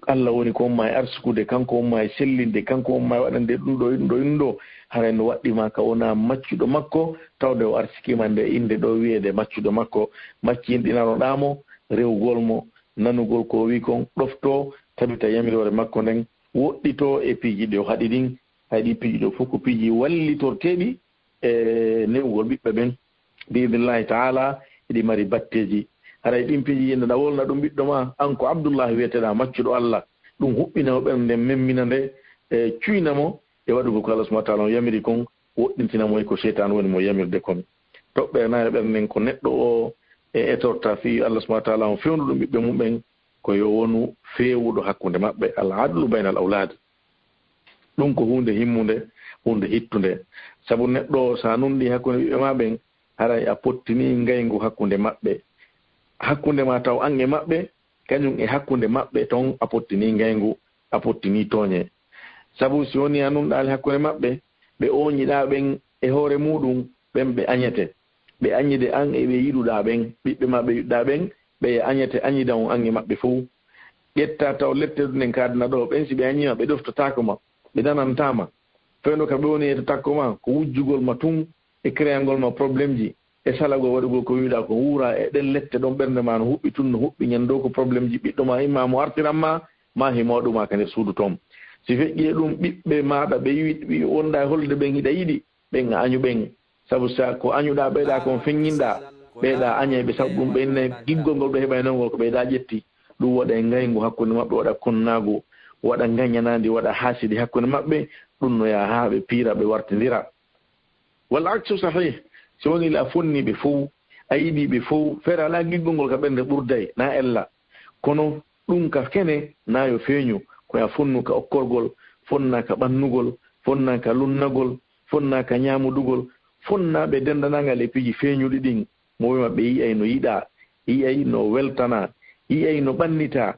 Allah woni ko umma e arsukude kanko umma e sellinde kanko umma e waɗande ɗum ɗo haray no waɗɗima ka wona maccuɗo makko tawde o arsikima nde inde ɗo wiyede maccuɗo makko maccinɗinaroɗamo rewgol mo nanugol ko wi kon ɗofto tabita yamirore makko nden woɗɗito e piiji ɗi o haɗi ɗin hayɗi piiji ɗo fof ko piiji wallitorteɗi e newgol ɓiɓɓe ɓen biidnillahi taala eɗi mari batteji haray ɗin piiji yindeɗa wolna ɗum ɓiɗɗo ma an ko Abdoullahi wiyeteɗa maccuɗo Allah ɗum huɓɓinamo ɓernde memmina nde e cuynamo e waɗugo ko Allah subhanahu wa taala o yamiri kon woɗɗintinamo e ko cheytan woni mo yamirde kon toɓɓe nayi ɓernden ko neɗɗo o e etorta fi Allah subhanahu wa taala o fewndu ɗum ɓiɓɓe mumɓen ko yo wonu feewuɗo hakkunde maɓɓe al adlu bayna al awlad ɗum ko hunde himmude hunde hittude sabu neɗɗo sa nunɗi hakkunde ɓiɓɓe ma ɓen haray a pottini ngaygu hakkunde maɓɓe hakkunde ma taw an e maɓɓe kañum e hakkunde maɓɓe toon a pottini ngaygu a pottini tooñe sabu si woni a nunɗali hakkunde maɓɓe ɓe oñiɗa ɓen e hoore muɗum ɓen ɓe añete ɓe añide an e ɓe yiɗuɗa ɓen ɓiɓɓe ma ɓe yiɗuɗa ɓen ɓe añete añida on an e maɓɓe fof ƴetta taw lettedu nden kadana ɗo ɓen si ɓe añima ɓe ɗoftatako ɓe danantama fewno ka ɓe woni e to takko ma ko wujjugol ma tun e créangol ma probléme ji e salagol waɗugol ko wiɗa ko wuura e ɗen lette ɗon ɓernde ma no huɓɓi tun no huɓɓi ñando ko probléme ji ɓiɗɗo ma imma mo artiranma ma himoɗuma ka nder suudu toon si feƴƴi e ɗum ɓiɓɓe maɗa ɓe wi wonda e holde ɓen hiɗa yiɗi ɓen añu ɓen sabu sa ko añuɗa ɓeyɗa kon feññinɗa ɓeyɗa aña ɓe sabu ɗum ɓenne giggol ngol ɓe heɓa nongol ko ɓeyɗa ƴetti ɗum waɗa ngaygu hakkunde maɓɓe waɗa konnagu waɗa gañanadi waɗa hasidi hakkunde maɓɓe ɗum no ya ha ɓe piira ɓe wartidira walla aksu sahih so woni la fonniɓe fof a yiɗiɓe fof feere ala giggol ngol ka ɓernde ɓurday na ella kono ɗum ka kene na yo feeñu koya fonnu ka okkorgol fonna ka ɓannugol fonna ka lunnagol fonna ka ñamudugol fonna ɓe dendanagal e piiji feeñuɗi ɗin mo wima ɓe yiyay no yiɗa yiyay no weltana yiyay no ɓannita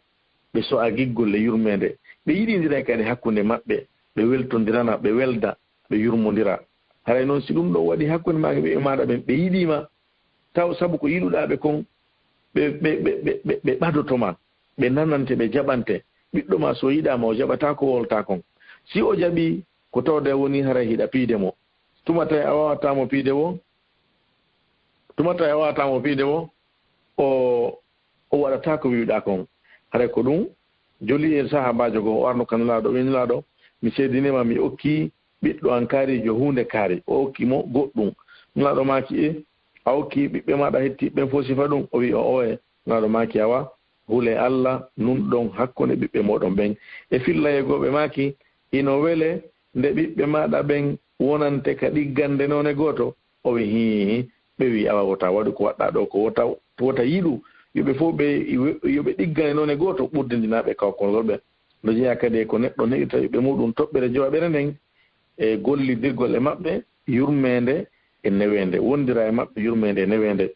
ɓe so'a giggol e yurmede ɓe yiɗidira kadi hakkunde maɓɓe ɓe weltodirana ɓe welda ɓe yurmodira haray noon si ɗum ɗo waɗi hakkunde maɓe ɓe maɗa ɓen ɓe yiɗima taw sabu ko yiɗuɗaɓe kon ɓe ɓadotoma ɓe nanante ɓe jaɓante ɓiɗɗo ma so yiɗama o jaɓata ko wolta kon si o jaɓi ko tawde woni haray hiɗa piide mo tumata a wawatamo piide wo o waɗata ko wiɗa kon haray ko ɗum joli e sahabajo go o arno kanulaɗo winulaɗo mi seedinima mi okki ɓiɗɗo an kaarijo hunde kaari o okki mo goɗɗum nulaɗo maki a okki ɓiɓɓe maɗa hetti ɓen fof sifa ɗum o wi o oye nulaɗo maki awa hule Allah nun ɗon hakkunde ɓiɓɓe moɗon ɓen e fillayegoɓe maki ino wele nde ɓiɓɓe maɗa ɓen wonante ka ɗiggande noon e goto o wi hi ɓe wi awa wota waɗi ko waɗɗa ɗo ko wota yiɗu yoɓe fof yoɓe ɗiggane noon e goto ɓurdindinaɓe kawkolgol ɓe no jeeya kadi ko neɗɗo neɗita yoɓe muɗum toɓɓere jowaɓere nden e gollidirgol e maɓɓe yurmede e newende wondira e maɓɓe yurmede e newende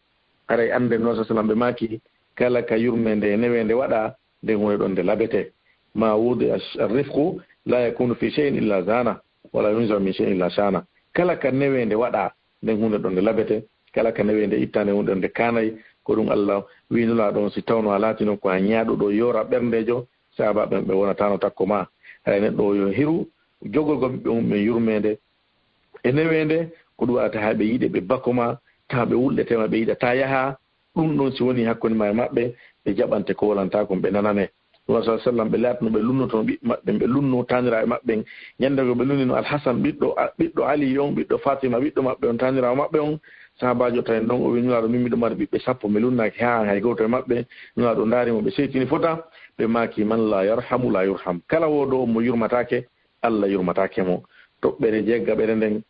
aray ande no sa sallam ɓe maki kala ka yurmede e newende waɗa nden woni ɗon nde labete ma wude rifqu la yakunu fi shay'in illa zana wala yunza min shay'in illa shana kala ka newende waɗa nden hunde ɗon nde labete kala ka newende ittande hunde ɗon nde kanayi ko ɗum Allah winula ɗon si tawno a laati noon ko a ñaaɗuɗo yora ɓerndejo sahaba ɓen ɓe wonatano takko ma hay neɗɗo yo hiru jogolgo ɓiɓɓe mum ɓe yurmede e newende ko ɗum waɗata ha ɓe yiiɗe ɓe bakkoma tawa ɓe wulɗetema ɓe yiɗata yaha ɗum ɗon si woni hakkunde ma e maɓɓe ɓe jaɓante ko wolanta kon ɓe nanane ɗum sa sallam ɓe laatno ɓe lunnotono ɓiɓɓe maɓɓe ɓe lunno taniraɓe maɓɓe ñandego ɓe lunnino alhasan ɓiɗɗo ali on ɓiɗɗo fatima ɓiɗɗo maɓɓe on taniraɓe maɓɓe on sahabajo tawen ɗon o wi nulaɗo min miɗo mari ɓiɓɓe 10 mi lunnaki ha hay goto e maɓɓe nulaɗo daarimo ɓe seytini fota ɓe maki man la yarhamu la yurham kala woɗo mo yurmatake Allah yurmatake mo toɓɓere jeggaɓere nden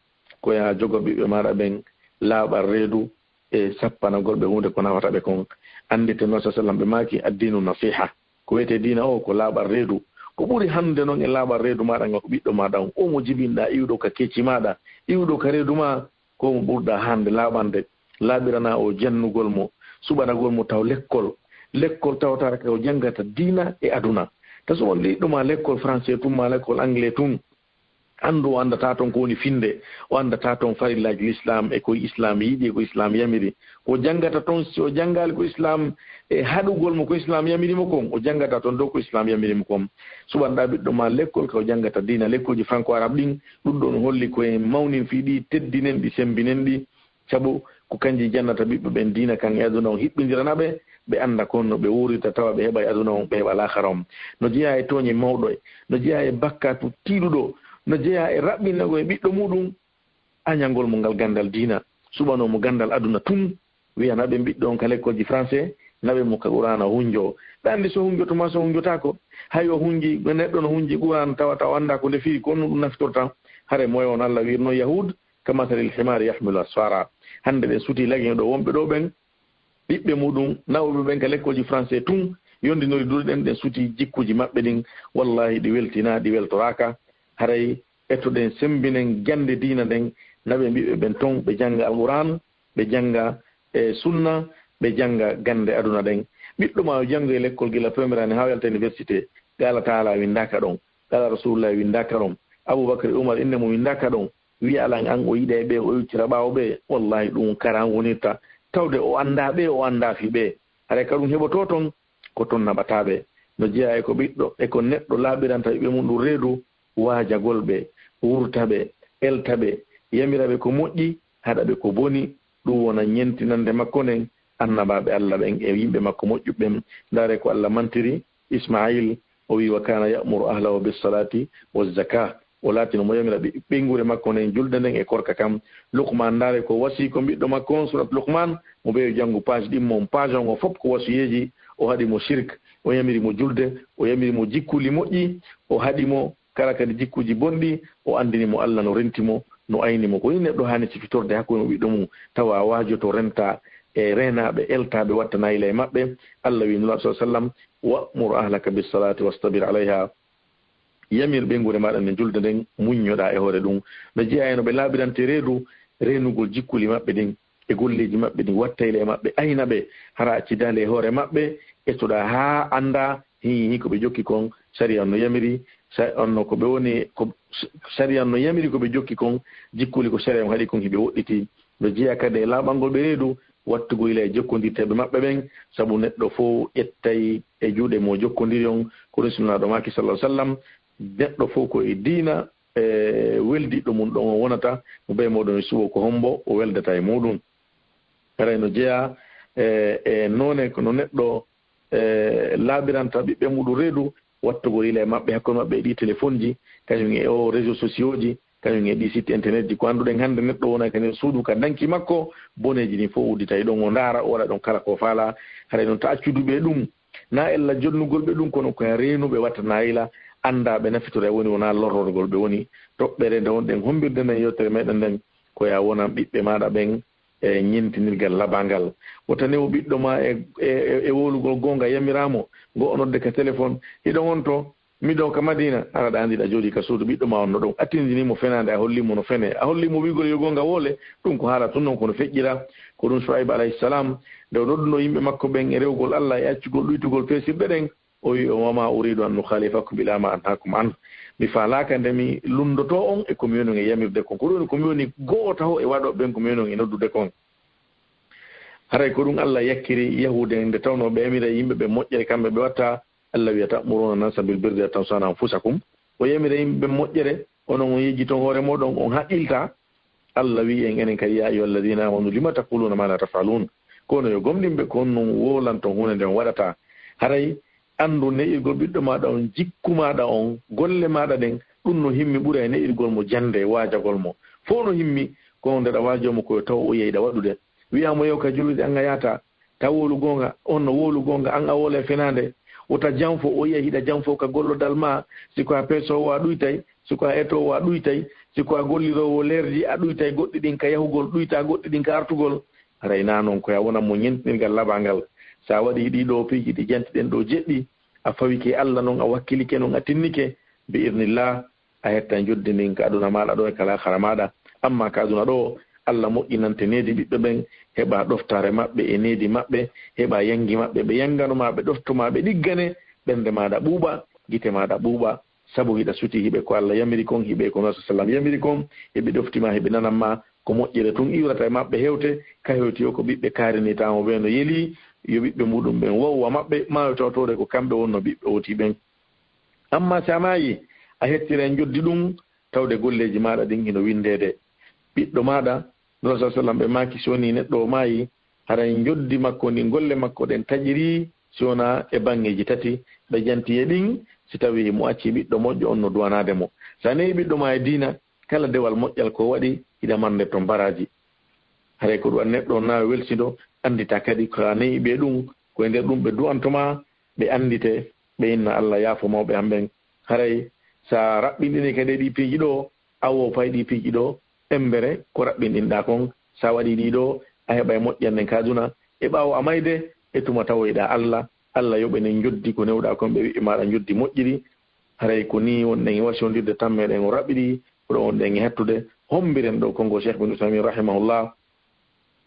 koya jogo ɓiɓɓe maɗa ɓen laaɓal reedu e sappanagol ɓe hunde ko nawata ɓe kon andite noon sa sallam ɓe maki addinu nasiha ko wiyete dina o ko laaɓal reedu ko ɓuri hande noon e laaɓal reedu maɗa nga ko ɓiɗɗo maɗa on o mo jibinɗa iwɗo ka kecci maɗa iwɗo ka reedu ma ko mo ɓurɗa hande laaɓande laaɓirana o jannugol mo suɓanagol mo taw lekkol tawataka o janggata diina e aduna ta so on liɗɗoma l'école français tun ma l'école anglais tun anndu o anndata toon ko woni finde o anndata toon farillaji l'islam e koye islam yiɗi e ko islam yamiri o janggata toon si o janngali ko islam e haɗugol mo ko islam yamirimo kon o janggata toon dow ko islam yamirimo kon suɓanɗa ɓiɗɗo ma l'école ko janggata dina l'école ji franco arabe ɗin ɗum ɗon holli koye mawnin fiiɗi teddinen ɗi sembinen ɗi sabu ko kanji jannata ɓiɓɓe ɓen dina kan e aduna o hiɓɓidiranaɓe ɓe annda kon no ɓe wurita tawa ɓe heɓa e aduna on ɓe heɓa lahara on no jeeya e tooñe mawɗo e no jeeya e bakkatu tiiɗuɗo no jeeya e raɓɓinnago e ɓiɗɗo muɗum añangol mo ngal gandal dina suɓanomo gandal aduna tun wiya naɓe ɓiɗɗo on ka l'école ji français naɓe mo ka qur'ana hunjo ɓe anndi so hunjotoma so hunjotako hay o hunji neɗɗo no hunji qur'an tawata o annda ko nde firi ko ɗum naftorta hare moye on Allah wirno yahud kamasalil himari yahmilu asfara hande ɓe suti lagin ɗo wonɓe ɗo ɓen ɓiɓɓe muɗum nawɓe ɓen ka l'école ji français tun yondinori durɗen ɗen suti jikkuji maɓɓe ɗin wallahi ɗi weltina ɗi weltoraka haray ettoɗen sembinen jande dina ɗen naɓe mbiɓe ɓen ton ɓe jangga alquran ɓe jangga e sunna ɓe jangga gande aduna ɗen ɓiɗɗo ma o janggo e l'école gila premiére année ha yalta université qala taala windaka ɗon qala rasulullah windaka ɗon aboubacry oumar inde mo windaka ɗon wiya alan an o yiɗa e ɓe o yuccira ɓawo ɓe wallahi ɗum karan wonirta tawde o anda ɓe o anda fi ɓe haray ka ɗum heɓoto toon ko toon naɓataɓe no jeeya eko ɓiɗɗo eko neɗɗo laaɓiranta ɓiɓɓe mum ɗum reedu waajagol ɓe wurtaɓe eltaɓe yamiraɓe ko moƴƴi haɗaɓe ko boni ɗum wona ñentinande makko nden annabaɓe Allah ɓen e yimɓe makko moƴƴuɓɓen ndaare ko Allah mantiri Ismail o wi wa kana ya'muru ahlahu bis salati waz zakah o laatino mo yamira ɓengure makko nden julde nden e korka kam Luqman ndaare ko wasi ko ɓiɗɗo makko on surat Luqman mo ɓeyo janngu page ɗimmon page on o fof ko wasiyeji o haɗi mo shirk o yamiri mo julde o yamiri mo jikkuli moƴƴi o haɗi mo kala kadi jikkuji bonɗi o andini mo Allah no rentimo no ayni mo ko ni neɗɗo hani sifitorde hakkude mo ɓiɗɗo mum tawa waajoto renta e renaɓe eltaɓe watta nayila e maɓɓe Allah wi nula sa sallam wa'mur ahlaka bisalati wastabir alayha yamir ɓengure maɗa nde julde nden muññoɗa e hoore ɗum no jeeya eno ɓe laaɓirante reedu renugol jikkuli maɓɓe ɗin e golleji maɓɓe ɗin wattayle e maɓɓe ayna ɓe hara accidale e hoore maɓɓe ettoɗa ha anda hi ko ɓe jokki kon sariya no yamiri onno ko ɓe woni ko sariya no yamiri ko ɓe jokki kon jikkuli ko sariya haɗi kon hiɓe woɗɗiti no jeeya kadi e laaɓalngol ɓe reedu wattugo ila e jokkodirteɓe maɓɓe ɓen sabu neɗɗo fof ƴettay e juuɗe mo jokkodiri on ko rasulnaɗo maki sallah sallam neɗɗo fof ko e diina e weldiɗo mum ɗon o wonata mo ɓe moɗon e suwo ko hombo o weldata e muɗum haray no jeeya e noone kono neɗɗo laaɓiranta ɓiɓɓe muɗum reedu wattugo ila e maɓɓe hakkude maɓɓe e ɗi téléphone ji kañum e o réseau sociaux ji kañum e ɗi site internet ji ko annduɗen hannde neɗɗo wona kañum suudu ka danki makko boneji ɗin fof uddita e ɗon o ndaara o waɗa ɗon kala ko faala haɗa noon ta accuduɓe ɗum na ella jonnugol ɓe ɗum kono koye reenuɓe watta nayila anndaɓe nafitore woni wona lorrorgol ɓe woni toɓɓere nde wonɗen hombirde nden yettere meɗen nden koya wonan ɓiɓɓe maɗa ɓen e ñintinirgal labangal wotani o ɓiɗɗo ma e wolugol gonga yamiramo ngo onodde ka téléphone hiɗon on to miɗo ka Madina araɗa andiɗa jooɗi ka suudu ɓiɗɗo ma on no ɗon attindinimo fenade a hollimo no fene a hollimo wigol yo gonga woole ɗum ko haala tun noon kono feƴƴira ko ɗum Shuaib alayhisalam nde o nodduno yimɓe makko ɓen e rewgol Allah e accugol ɗuytugol peesirɗe ɗen o wi o wama uridu an nukhalifakum ila ma anhakum an mi faalaka nde mi lundoto on e komi woni on e yamirde kon ko ɗum komi woni go'o taw e waɗoɓe ɓen komi woni on e noddude kon haray ko ɗum Allah yakkiri yahude nde tawno ɓe yamira yimɓe ɓe moƴƴere kamɓe ɓe watta Allah wiya ta'muruna nasa bil birri wa tansawna anfusakum o yamira yimɓe ɓe moƴƴere onon on yejji toon hoore moɗon on haqqilta Allah wi en enen kadi ya ayyuha alladina amanu lima taquluna ma la tafalun kono yo gomɗinɓe ko on non wolanton hunde nden waɗata haray anndu ne'irgol ɓiɗɗo maɗa on jikku maɗa on golle maɗa ɗen ɗum no himmi ɓura e ne'irgol mo jande waajagol mo fof no himmi ko ndeɗa waajomo koyo taw o yeyɗa waɗude wiyamo yew ka jullude an a yata taw wolu gonga on no wolu gonga an a woole fenade wota janfo o yiya hiɗa janfo ka gollodal ma siko a peesowo a ɗuytay siko a etowo a ɗuytay siko a gollirowo lerdi a ɗuytay goɗɗi ɗin ka yahugol ɗuyta goɗɗi ɗin ka artugol arayna noon koya wonan mo ñentinirgal labangal sa waɗi ɗiɗo piiji ɗi jantiɗen ɗo jeɗɗi a fawike Allah noon a wakkilike noon a tinnike bi irnillah a hettan joddi ndin ka aduna maɗa ɗo e kala hara maɗa amma ka aduna ɗo Allah moƴƴinante needi ɓiɓɓe ɓen heɓa ɗoftare maɓɓe e needi maɓɓe heɓa yangi maɓɓe ɓe yanganuma ɓe ɗoftuma ɓe ɗiggane ɓernde maɗa ɓuuɓa gite maɗa ɓuuɓa sabu hiɗa suti hiɓe ko Allah yamiri kon hiɓe ko nasu sallam yamiri kon heɓe ɗoftima heɓe nananma ko moƴƴere tun iwrata e maɓɓe hewte ka hewti o ko ɓiɓɓe kaarinitamo ɓe no yeeli yo ɓiɓɓe muɗum ɓen wowwa maɓɓe mayo tawtore ko kamɓe wonno ɓiɓɓe oti ɓen amma sa mayi a hettira en joddi ɗum tawde golleji maɗa ɗin hino windede ɓiɗɗo maɗa no sa sallam ɓe maki si woni neɗɗo o maayi hara en joddi makko ndi golle makko ɗen taƴiri si wona e bangeji tati ɓe jantiye ɗin si tawi mo acci ɓiɗɗo moƴƴo on no duwanade mo sa neyi ɓiɗɗo ma e diina kala dewal moƴƴal ko waɗi hiɗa mande to mbaraji haray ko ɗum neɗɗo nawi welsido andita kadi ko a neyi ɓe ɗum koye nder ɗum ɓe du'antoma ɓe andite ɓe inna Allah yaafo mawɓe hamɓen haray sa raɓɓinɗini kadi ɗi piiji ɗo awo pay ɗi piiji ɗo embere ko raɓɓinɗinɗa kon sa waɗi ɗiɗo a heɓa e moƴƴanden kaduna e ɓaawo a mayde e tuma tawoyɗa Allah yoɓenen joddi ko newɗa kon ɓe wiɓɓe maɗa joddi moƴƴiri haray ko ni wonɗen e wasiyodirde tan meɗen o raɓɓiɗi ko ɗo wonɗen e hettude hombiren ɗo kongo cheikh bin Usaymin rahimahullah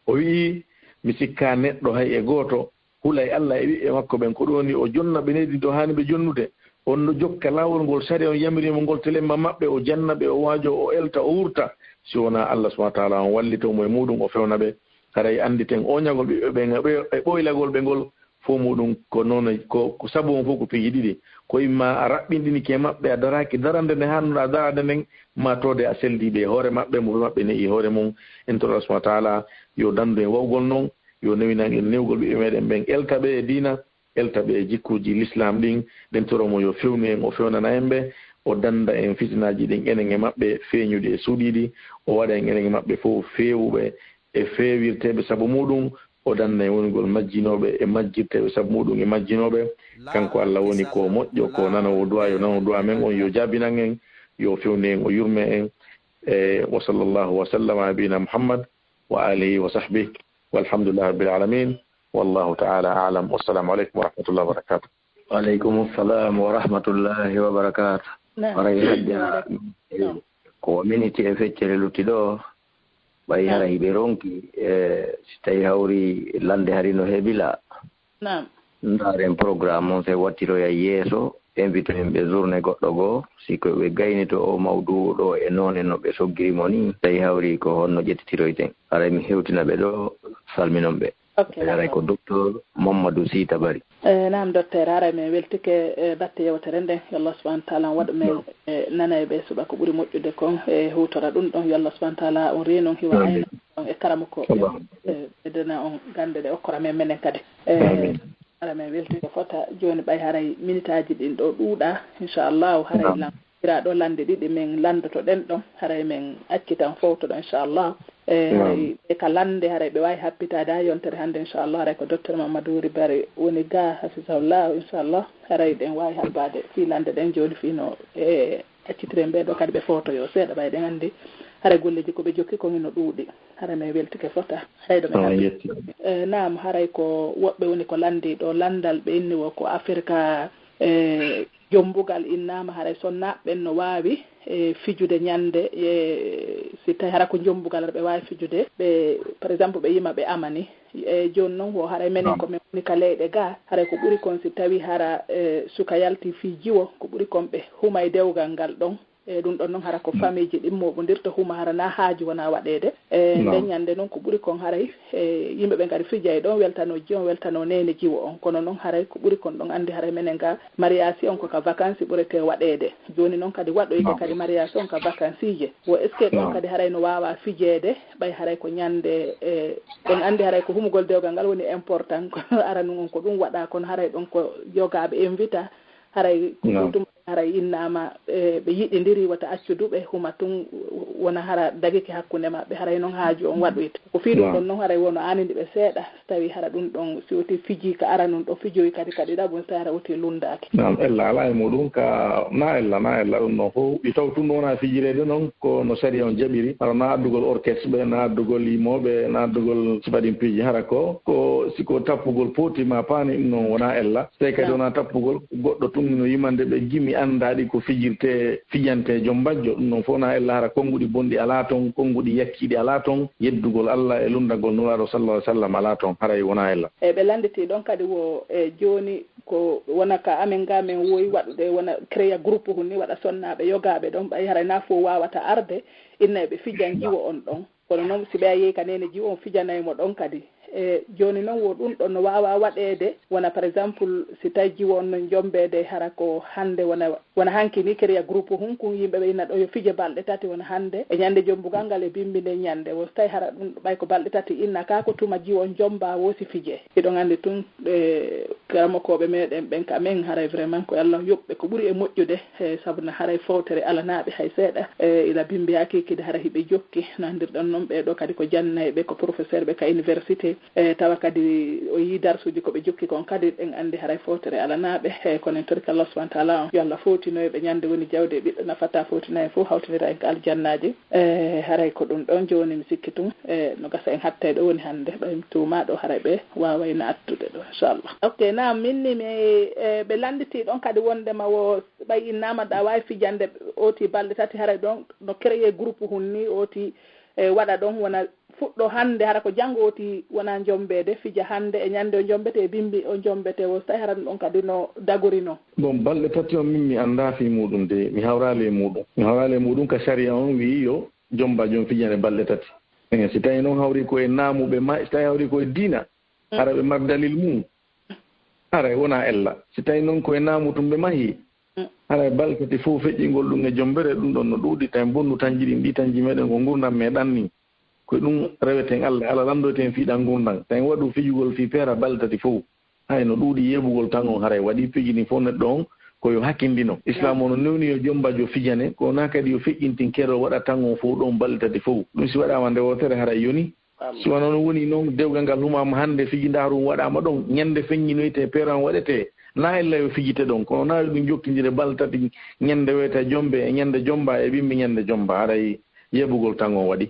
o wii mi sikka neɗɗo hay e gooto hulay Allah e ɓiɓɓe makko ɓen ko ɗum woni o jonna ɓe nedi to hani ɓe jonnude on no jokka laawol ngol sari on yamirimo ngol telemma maɓɓe o janna ɓe o waajo o elta o wurta si wona Allah subahana taala on wallitomo e muɗum o fewna ɓe haray anditen oñagol ɓiɓɓe ɓen e ɓoylagol ɓe ngol fof muɗum ko noon ko sabu on fof ko piiji ɗiɗi ko imma a raɓɓinɗinike maɓɓe a daraki darande nde hannuɗa darade nden ma tode a seldiɓe e hoore maɓɓe mo maɓɓe neyi hoore mum en to Allah subahana taala yo dandu e wawgol noon yo newinan en newgol ɓiɓɓe meɗen ɓen elta ɓe e diina elta ɓe e jikkuji l'islam ɗin ɗen toromo yo fewnu en o fewnana en ɓe o danda en fitinaji ɗin enen e maɓɓe feeñude e suuɗiɗi o waɗa en enen e maɓɓe fof feewuɓe e feewirteɓe sabu muɗum o danda e wonugol majjinoɓe e majjirteɓe sabu muɗum e majjinoɓe kanko Allah woni ko moƴƴo ko nanowo du'a yo nanowo du'a men on yo jaabinan en yo fewne en o yurme en wa sallallahu wa sallam ala nabina Muhammad wa alihi wa sahbihi walhamdulillahi rabbil alamin wallahu ta'ala a'lam. Wassalamu alaikum wa rahmatullahi wa barakatuh. Wa alaikum assalam wa rahmatullahi wa barakatuh. Waray hadda ko miniti e feccere luttiɗo ɓay hara hiɓe ronki si tawi hawri lande harino heɓila ndaren programme on se wattiroya yeeso invite en ɓe journée goɗɗo goo siko ɓe gayni to o mawdu ɗo e noone no ɓe soggirimo ni tawi hawri ko honno ƴettitiroyten aray mi hewtina ɓe ɗo salminon ɓe aray ko docteur Mamadou Sy Tabary. Naam docteur haray min weltike batte yewtere nden yo Allah subahana taala waɗa men nana e ɓe suɓa ko ɓuri moƴƴude kon e hutora ɗum ɗon yo Allah subahana taala on renon hiwa ayna on e karama ko ɓeddana on gande ɗe okkora men menen kadi ara men weltike fota joni ɓay haray minute aji ɗin ɗo ɗuuɗa inchallahu haray iraɗo lande ɗiɗi min landoto ɗen ɗon haray min accitan fowtoɗo inchallahu haray ɓe ka lande haray ɓe wawi happitade ha yontere hannde inchallah haray ko docteur Mamadou Ribari woni ga hafisahullah inchallah haray ɗen wawi habbade fi lande ɗen joni fino e accitiren ɓeɗo kadi ɓe fotoyo seeɗa ɓay ɗen anndi haray golleji koɓe jokki ko hino ɗuuɗi haray min weltike fota haray ɗo min naam haray ko woɓɓe woni ko landi ɗo landal ɓe inni wo ko Afrique jombugal innama haray so naɓɓen no wawi fijude ñande si tawi hara ko jombugal ɓe wawi fijude ɓe par exemple ɓe yima ɓe amani joni noon wo haray menen komin woni ka leyɗe ga haray ko ɓuuri kon si tawi hara suka yalti fi jiwo ko ɓuuri kon ɓe huma e dewgal ngal ɗon ɗum ɗon noon hara ko famille ji ɗimmoɓodirta huma hara na haaju wona waɗede nden ñande noon ko ɓuuri kon haray yimɓe ɓe ngari fija e ɗon weltano jiwon weltano nene jiwo on kono noon haray ko ɓuuri kon ɗon andi haray menen ga mariage on koka vacance ɓurete waɗede joni noon kadi waɗoyde kadi mariage on ka vacance ije wo est ce que ɗon kadi haray no wawa fijede ɓay haray ko ñande ɗen andi haray ko humugol dewgal ngal woni important ko aranu on ko ɗum waɗa kono haray ɗon ko jogaɓe invita haray ko ɗum haray innama ɓe yiɗidiri wata accuduɓe huma tun wona hara dagiki hakkunde maɓɓe haray noon haaju on waɗoyta ko fi ɗum ɗon noon haray wono anidi ɓe seeɗa so tawi hara ɗum ɗon si woti fiji ka ara nun ɗo fijoyi kadi ɗaɓum so hara woti lundaki nam ella ala e muɗum ka na ella ɗum noon fof ɗi taw tun wona fijirede noon ko no sari on jaɓiri hara na addugol orchestre ɓe na addugol yimoɓe na addugol sifaɗin piji hara ko siko tappugol potima paani ɗum noon wona ella so tawi kadi wona tappugol goɗɗo tun no yimande ɓe gimi anndaɗi ko fijante joom bajjo ɗum noon fof na ella hara konnguɗi bonɗi ala toon konnguɗi yakkiɗi ala toon yeddugol Allah e lundagol nuraɗo sallallahu alih w sallam ala toon haray wona ella ɓe landiti ɗon kadi wo joni ko wona ka amen ga men woyi waɗude wona créa groupe hunni waɗa sonnaɓe yogaɓe ɗon ɓay haray na fof wawata arde inna ɓe fijan jiwo on ɗon kono noon si ɓe yehi ka nene jiwo on fijanaymo ɗon kadi joni noon wo ɗum ɗon no wawa waɗede wona par exemple si tawi jiwo on no jombede hara ko hande wona hanki ni créa groupe hunkum yimɓeɓe ina ɗo yo fije balɗe tati wona hande e ñande jombugal ngal e bimbinde ñande wo so tawi hara ɗum ɓay ko balɗe tati inna ka ko tuma jiwo on jomba wosi fije iɗon andi tun karamokoɓe meɗen ɓen ka men haray vraiment ko Allah yoɓɓe ko ɓuuri e moƴƴude sabuna haray fawtere alanaɓe hay seeɗa ila bimbi hakikide hara hiɓe jokki no andirɗon noon ɓeɗo kadi ko jannayɓe ko professeur ɓe ka université tawa kadi o yi darsuji koɓe jokki kon kadi ɗen andi haray fawtere alanaɓe kono en torki Allah subahana taala on yo Allah fawtinoyeɓe ñande woni jawde ɓiɗɗo nafata fawtinayi fof hawtinira en ka aljannaji haray ko ɗum ɗon joni mi sikki tun no gasa en hatta ɗo woni hannde ɓay tuma ɗo haray ɓe wawayno attude ɗo inchallah ok nam minni mi ɓe landiti ɗon kadi wondema wo ɓay innama ɗa wawi fijande oti balɗe tati haray ɗon no créé groupe hunni oti waɗa ɗon wona fuɗɗo hannde hara ko janngo oti wona jombede fija hannde e ñande o jombete e bimbi o jombete wo so tawi hara ɗum ɗon kadi no dagori no bon balɗe tati on min mi annda fi muɗum de mi hawrali e muɗum ka saria on wi yo jomba joom fijane balɗe tati si tawi noon hawri koye naamuɓe ma si tawi hawri koye diina hara ɓe mar dalil mum hara wona ella si tawi noon koye naamu tum ɓe mahi hara balɗe tati fof feƴƴingol ɗum e jombere ɗum ɗon no ɗuuɗi tawi bonnu tanji ɗin ɗi tanji meɗen ko gurdam meɗan ni ko ɗum reweten Allah landoyten fiiɗan gurdam tawi waɗu fijugol fi peera balɗe tati fof hay no ɗuuɗi yeɓugol tan on haray waɗi fiji ni fof neɗɗo on koyo hakkindino islam ono newni yo jombajo fijane ko na kadi yo feƴƴintin kero waɗa tan on fof ɗon ballitade fof ɗum si waɗama nde wotere hara yoni si wona noon woni noon dewgal ngal humama hannde fijindarum waɗama ɗon ñande feññinoyte peran waɗete na ella yo fijite ɗon kono na ɗum jokkidire baltati ñande wiyete jombe e ñande jomba e ɓimɓe ñande jomba haray yeɓugol tan on waɗi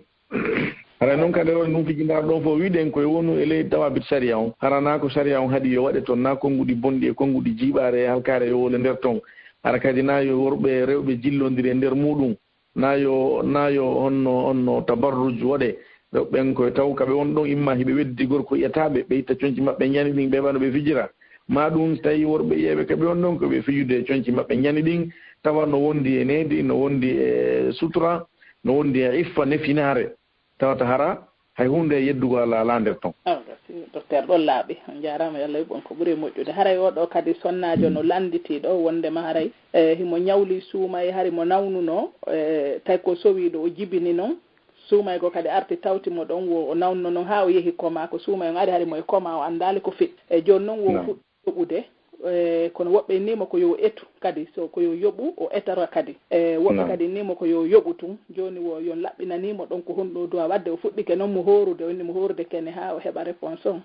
haray noon kadi ɗum fijindar ɗon fof wiɗen koye wonu e leydi tawabit saria on harana ko saria on haadi yo waɗe toon na konnguɗi bonɗi e konnguɗi jiiɓare e halkare yo wole nder toon hara kadi na yo worɓe rewɓe jillodiri e nder muɗum na yo honno tabarruj waɗe ɓen koye taw kaɓe on ɗon imma hiɓe weddi gorko ƴetaɓe ɓe itta coñci maɓɓe ñani ɗin ɓe ɓano ɓe fijira ma ɗum tawi worɓe ƴeeɓe kaɓe on ɗon koɓe fijude coñci maɓɓe ñani ɗin tawa no wondi e needi no wondi e sutura no wondi e iffa nefinare tawata hara hay hunde yeddugo ala nder toon docteur ɗon laaɓi on jarama yo Allah wiɓon ko ɓuuri moƴƴude haray oɗo kadi sonnajo no landitiɗo wondema haray himo ñawli suumay hari mo nawnuno tawi ko sowiɗo o jibini noon suumay ko kadi arti tawtimo ɗon o nawnuno noon ha o yeehi koma ko suumay on ari hari moye koma o andali ko fit e joni noon wo fuɗɗi yoɓude kono woɓɓe nima ko yo etu kadi so ko yo yoɓu o etara kadi woɓɓe kadi nima ko yo yoɓu tun joni wo yon laɓɓinanimo ɗon ko honɗo duwa wadde o fuɗɗike noon mo horude o inni mo horude kene ha o heɓa réponse on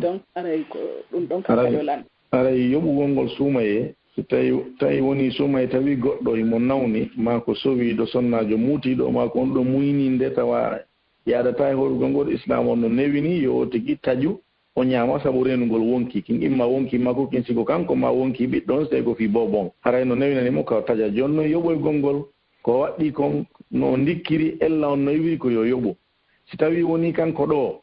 donc aray ko ɗum ɗon kadi yo lan aray yoɓugol ngol suumaye so tawi woni suumaye tawi goɗɗo imo nawni ma ko sowiɗo sonnajo muutiɗo ma ko on ɗo muyninde tawa yaadata e horugol ngol islam on no newini yo tigi taƴu o ñaama sabu renugol wonki kin imma wonki makko kin siko kanko ma wonki ɓiɗɗon so tawi ko fi bobon haray no newinanimo ko taƴa joni noon yoɓoygol ngol ko waɗɗi kon no ndikkiri ella on no wi ko yo yoɓu si tawi woni kanko ɗo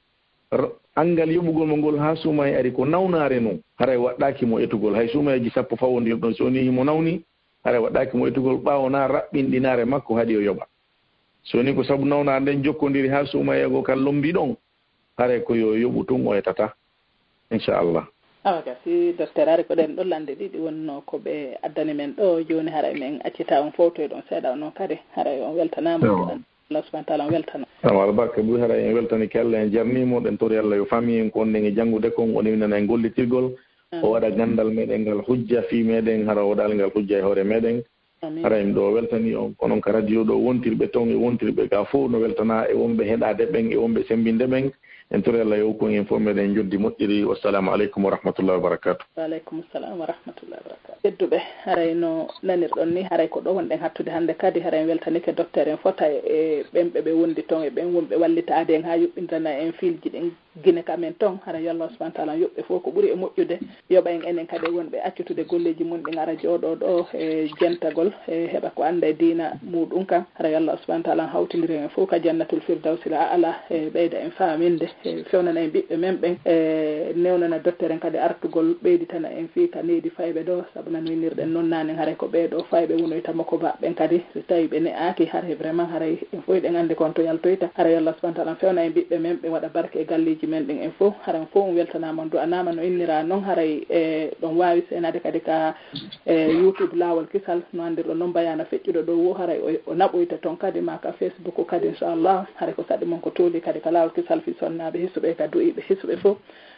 angal yoɓugol mo ngol ha suuma e ari ko nawnare noon haray waɗɗaki mo etugol hay suumaji sappo fawondi yoɓ ɗon so woni himo nawni haray waɗɗaki mo etugol ɓaawo na raɓɓinɗinare makko haadi o yoɓa so woni ko sabu nawnare nden jokkodiri ha suumayego kan lombi ɗon haray ko yo yoɓu tun o etata inchallah awa gasi docteur ari ko ɗen ɗo lande ɗiɗi wonno ko ɓe addani men ɗo joni haray men accita on fowtoye ɗon seeɗa noon kadi haray on weltanama Allah subhanahu wa ta'ala on weltano albarka ɓuri haray en weltani ke Allah en jarnimo ɗen tori Allah yo fami en ko onnen e janngude kon o newinana en gollitirgol o waɗa gandal meɗen ngal hujja fi meɗen hara waɗal ngal hujja e hoore meɗen hara en ɗo weltani on konon ka radio ɗo wontirɓe toon e wontirɓe ga fof no weltana e wonɓe heɗade ɓen e wonɓe sembinde ɓen en tori Allah yo kon en fof meɗen joddi moƴƴiri wassalamu aleykum wa rahmatullahi wa barakatuh waaleykum salam wa rahmatullahi wa barakatuh tedduɓe haray no nanirɗon ni haray ko ɗo wonɗen hattude hannde kadi haray en weltanike docteur en fota e ɓenɓe ɓe wondi toon e ɓen wonɓe wallitade en ha yuɓɓintana en filji ɗin guine kamen toon haray yo Allah subahana taala yoɓɓe fof ko ɓuuri e moƴƴude yoɓa en enen kadi wonɓe accutude golleji mum ɗin ara jooɗo ɗo e jentagol e heɓa ko anda e diina muɗum kan haray yo Allah subahana taala hawtidiri en fof ka jannatul firdawsi la ala e ɓeyda en faminde e fewnana en ɓiɓɓe men ɓen e newnana docteur en kadi artugol ɓeyditana en fii ka needi fayɓe ɗo saabu nan winirɗen noon nanen haray ko ɓeeɗo fayɓe wonoytama ko baɓɓen kadi so tawi ɓe ne'aki haray vraiment haray en fof ɗen andi kon to yaltoyta haray yo Allah subahana taala fewna en ɓiɓɓe men ɓe waɗa barke e galleji men ɗin en fof haran fof on weltanama on du'anama no innira noon haray e ɗon wawi senade kadi ka YouTube lawol kisal no andirɗo noon mbayana feƴƴuɗo ɗo wo haray o naɓoyta toon kadi ma ka Facebook kadi inchallah haray ko saɗi mon ko tooli kadi ka lawol kisal fi sonnaɓe hisuɓe ka du'iɓe hisuɓe fof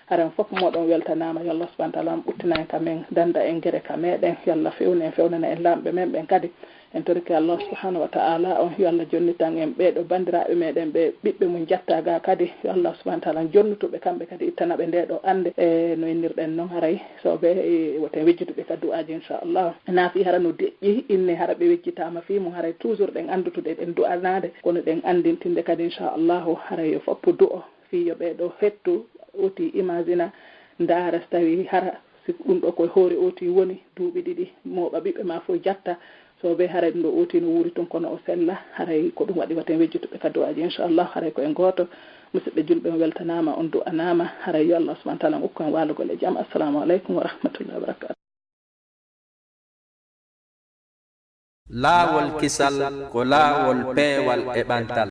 haran fof moɗon weltanama yo Allah subahana taala on ɓuttina en kamen danda en guere ka meɗen yo Allah fewni en fewnana en lamɓe men ɓen kadi en torike Allah subhanahu wa ta'ala on yo Allah jonnitan en ɓeɗo bandiraɓe meɗen ɓe ɓiɓɓe mum jattaga kadi yo Allah subhanahu wa ta'ala jonnutuɓe kamɓe kadi ittanaɓe ndeɗo ande e no innirɗen noon haray soɓe woten wejjituɓe ka du'aji inchallah naafi hara no deƴƴi inne hara ɓe wejjitama fi mum haray toujours ɗen andutude ɗen du'anade kono ɗen andintinde kadi inchallahu haray yo foppu du'o fi yo ɓeɗo hettu oti imagina ndaara so tawi hara si ɗum ɗo koye hoore oti woni duuɓi ɗiɗi moɓa ɓiɓɓe ma fof jatta so ɓe haray ɗum ɗo oti no wuuri tun kono o sella haray ko ɗum waɗi waten wejjutuɓe ka du'aji inchallah haray ko en goto musidɓe julɓe on weltanama on du'anama haray yo Allah subahana taala ukku en walugol e jaam assalamu aleykum wa rahmatullahi wa barakatuh laawol kisal ko laawol peewal e ɓantal